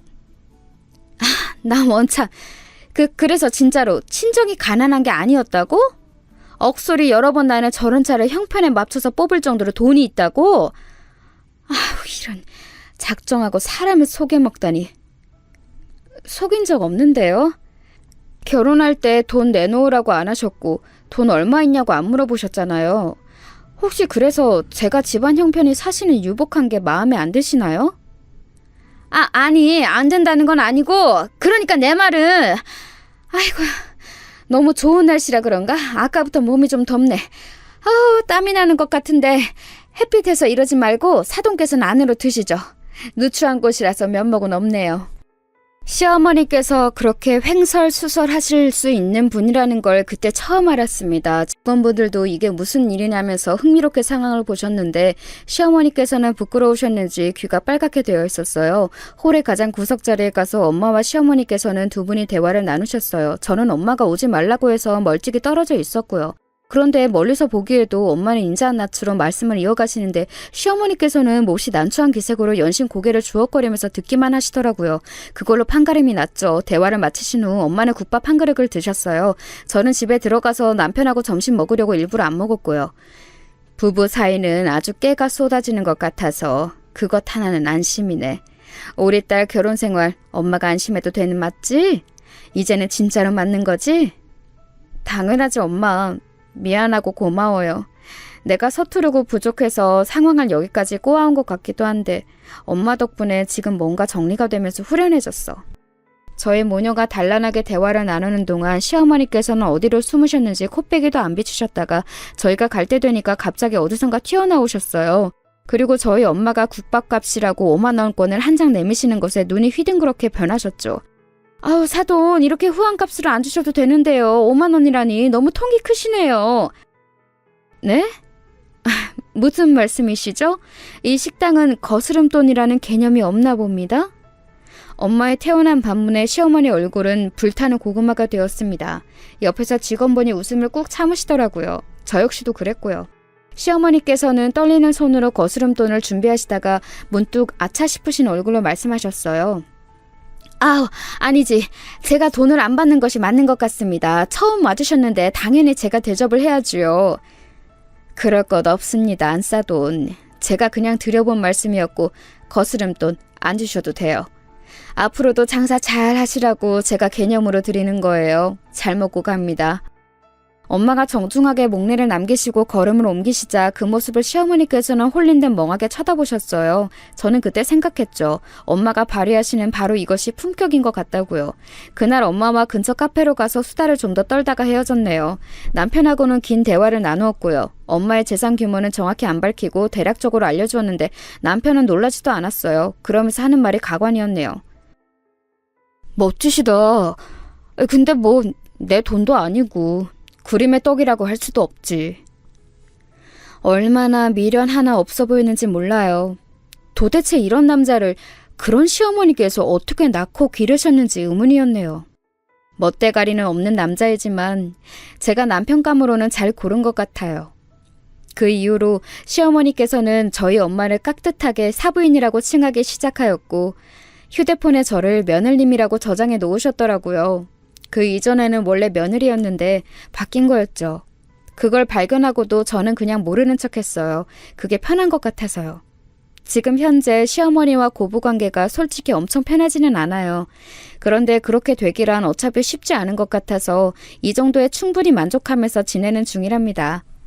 나 원참 그래서 진짜로 친정이 가난한 게 아니었다고? 억소리 여러 번 나는 저런 차를 형편에 맞춰서 뽑을 정도로 돈이 있다고? 이런 작정하고 사람을 속여먹다니. 속인 적 없는데요? 결혼할 때 돈 내놓으라고 안 하셨고 돈 얼마 있냐고 안 물어보셨잖아요. 혹시 그래서 제가 집안 형편이 사실은 유복한 게 마음에 안 드시나요? 아니 안 된다는 건 아니고 그러니까 내 말은 아이고 너무 좋은 날씨라 그런가? 아까부터 몸이 좀 덥네. 땀이 나는 것 같은데 햇빛에서 이러지 말고 사돈께서는 안으로 드시죠. 누추한 곳이라서 면목은 없네요. 시어머니께서 그렇게 횡설수설하실 수 있는 분이라는 걸 그때 처음 알았습니다. 직원분들도 이게 무슨 일이냐면서 흥미롭게 상황을 보셨는데 시어머니께서는 부끄러우셨는지 귀가 빨갛게 되어 있었어요. 홀의 가장 구석자리에 가서 엄마와 시어머니께서는 두 분이 대화를 나누셨어요. 저는 엄마가 오지 말라고 해서 멀찍이 떨어져 있었고요. 그런데 멀리서 보기에도 엄마는 인자한 낯으로 말씀을 이어가시는데 시어머니께서는 몹시 난처한 기색으로 연신 고개를 주걱거리면서 듣기만 하시더라고요. 그걸로 판가름이 났죠. 대화를 마치신 후 엄마는 국밥 한 그릇을 드셨어요. 저는 집에 들어가서 남편하고 점심 먹으려고 일부러 안 먹었고요. 부부 사이는 아주 깨가 쏟아지는 것 같아서 그것 하나는 안심이네. 우리 딸 결혼 생활 엄마가 안심해도 되는 맞지? 이제는 진짜로 맞는 거지? 당연하지 엄마. 미안하고 고마워요. 내가 서투르고 부족해서 상황을 여기까지 꼬아온 것 같기도 한데 엄마 덕분에 지금 뭔가 정리가 되면서 후련해졌어. 저희 모녀가 단란하게 대화를 나누는 동안 시어머니께서는 어디로 숨으셨는지 코빼기도 안 비추셨다가 저희가 갈 때 되니까 갑자기 어디선가 튀어나오셨어요. 그리고 저희 엄마가 국밥값이라고 5만 원권을 한 장 내미시는 것에 눈이 휘둥그렇게 변하셨죠. 사돈 이렇게 후한값으로 안 주셔도 되는데요. 5만 원이라니 너무 통이 크시네요. 네? 무슨 말씀이시죠? 이 식당은 거스름돈이라는 개념이 없나 봅니다. 엄마의 태어난 반문에 시어머니 얼굴은 불타는 고구마가 되었습니다. 옆에서 직원분이 웃음을 꾹 참으시더라고요. 저 역시도 그랬고요. 시어머니께서는 떨리는 손으로 거스름돈을 준비하시다가 문득 아차 싶으신 얼굴로 말씀하셨어요. 아니지. 제가 돈을 안 받는 것이 맞는 것 같습니다. 처음 와주셨는데 당연히 제가 대접을 해야지요. 그럴 것 없습니다. 안싸돈. 제가 그냥 드려본 말씀이었고 거스름돈 안 주셔도 돼요. 앞으로도 장사 잘 하시라고 제가 개념으로 드리는 거예요. 잘 먹고 갑니다. 엄마가 정중하게 목례를 남기시고 걸음을 옮기시자 그 모습을 시어머니께서는 홀린 듯 멍하게 쳐다보셨어요. 저는 그때 생각했죠. 엄마가 발휘하시는 바로 이것이 품격인 것 같다고요. 그날 엄마와 근처 카페로 가서 수다를 좀 더 떨다가 헤어졌네요. 남편하고는 긴 대화를 나누었고요. 엄마의 재산 규모는 정확히 안 밝히고 대략적으로 알려주었는데 남편은 놀라지도 않았어요. 그러면서 하는 말이 가관이었네요. 멋지시다. 근데 뭐 내 돈도 아니고 구림의 떡이라고 할 수도 없지. 얼마나 미련 하나 없어 보이는지 몰라요. 도대체 이런 남자를 그런 시어머니께서 어떻게 낳고 기르셨는지 의문이었네요. 멋대가리는 없는 남자이지만 제가 남편감으로는 잘 고른 것 같아요. 그 이후로 시어머니께서는 저희 엄마를 깍듯하게 사부인이라고 칭하기 시작하였고 휴대폰에 저를 며느님이라고 저장해 놓으셨더라고요. 그 이전에는 원래 며느리였는데 바뀐 거였죠. 그걸 발견하고도 저는 그냥 모르는 척했어요. 그게 편한 것 같아서요. 지금 현재 시어머니와 고부관계가 솔직히 엄청 편하지는 않아요. 그런데 그렇게 되기란 어차피 쉽지 않은 것 같아서 이 정도에 충분히 만족하면서 지내는 중이랍니다.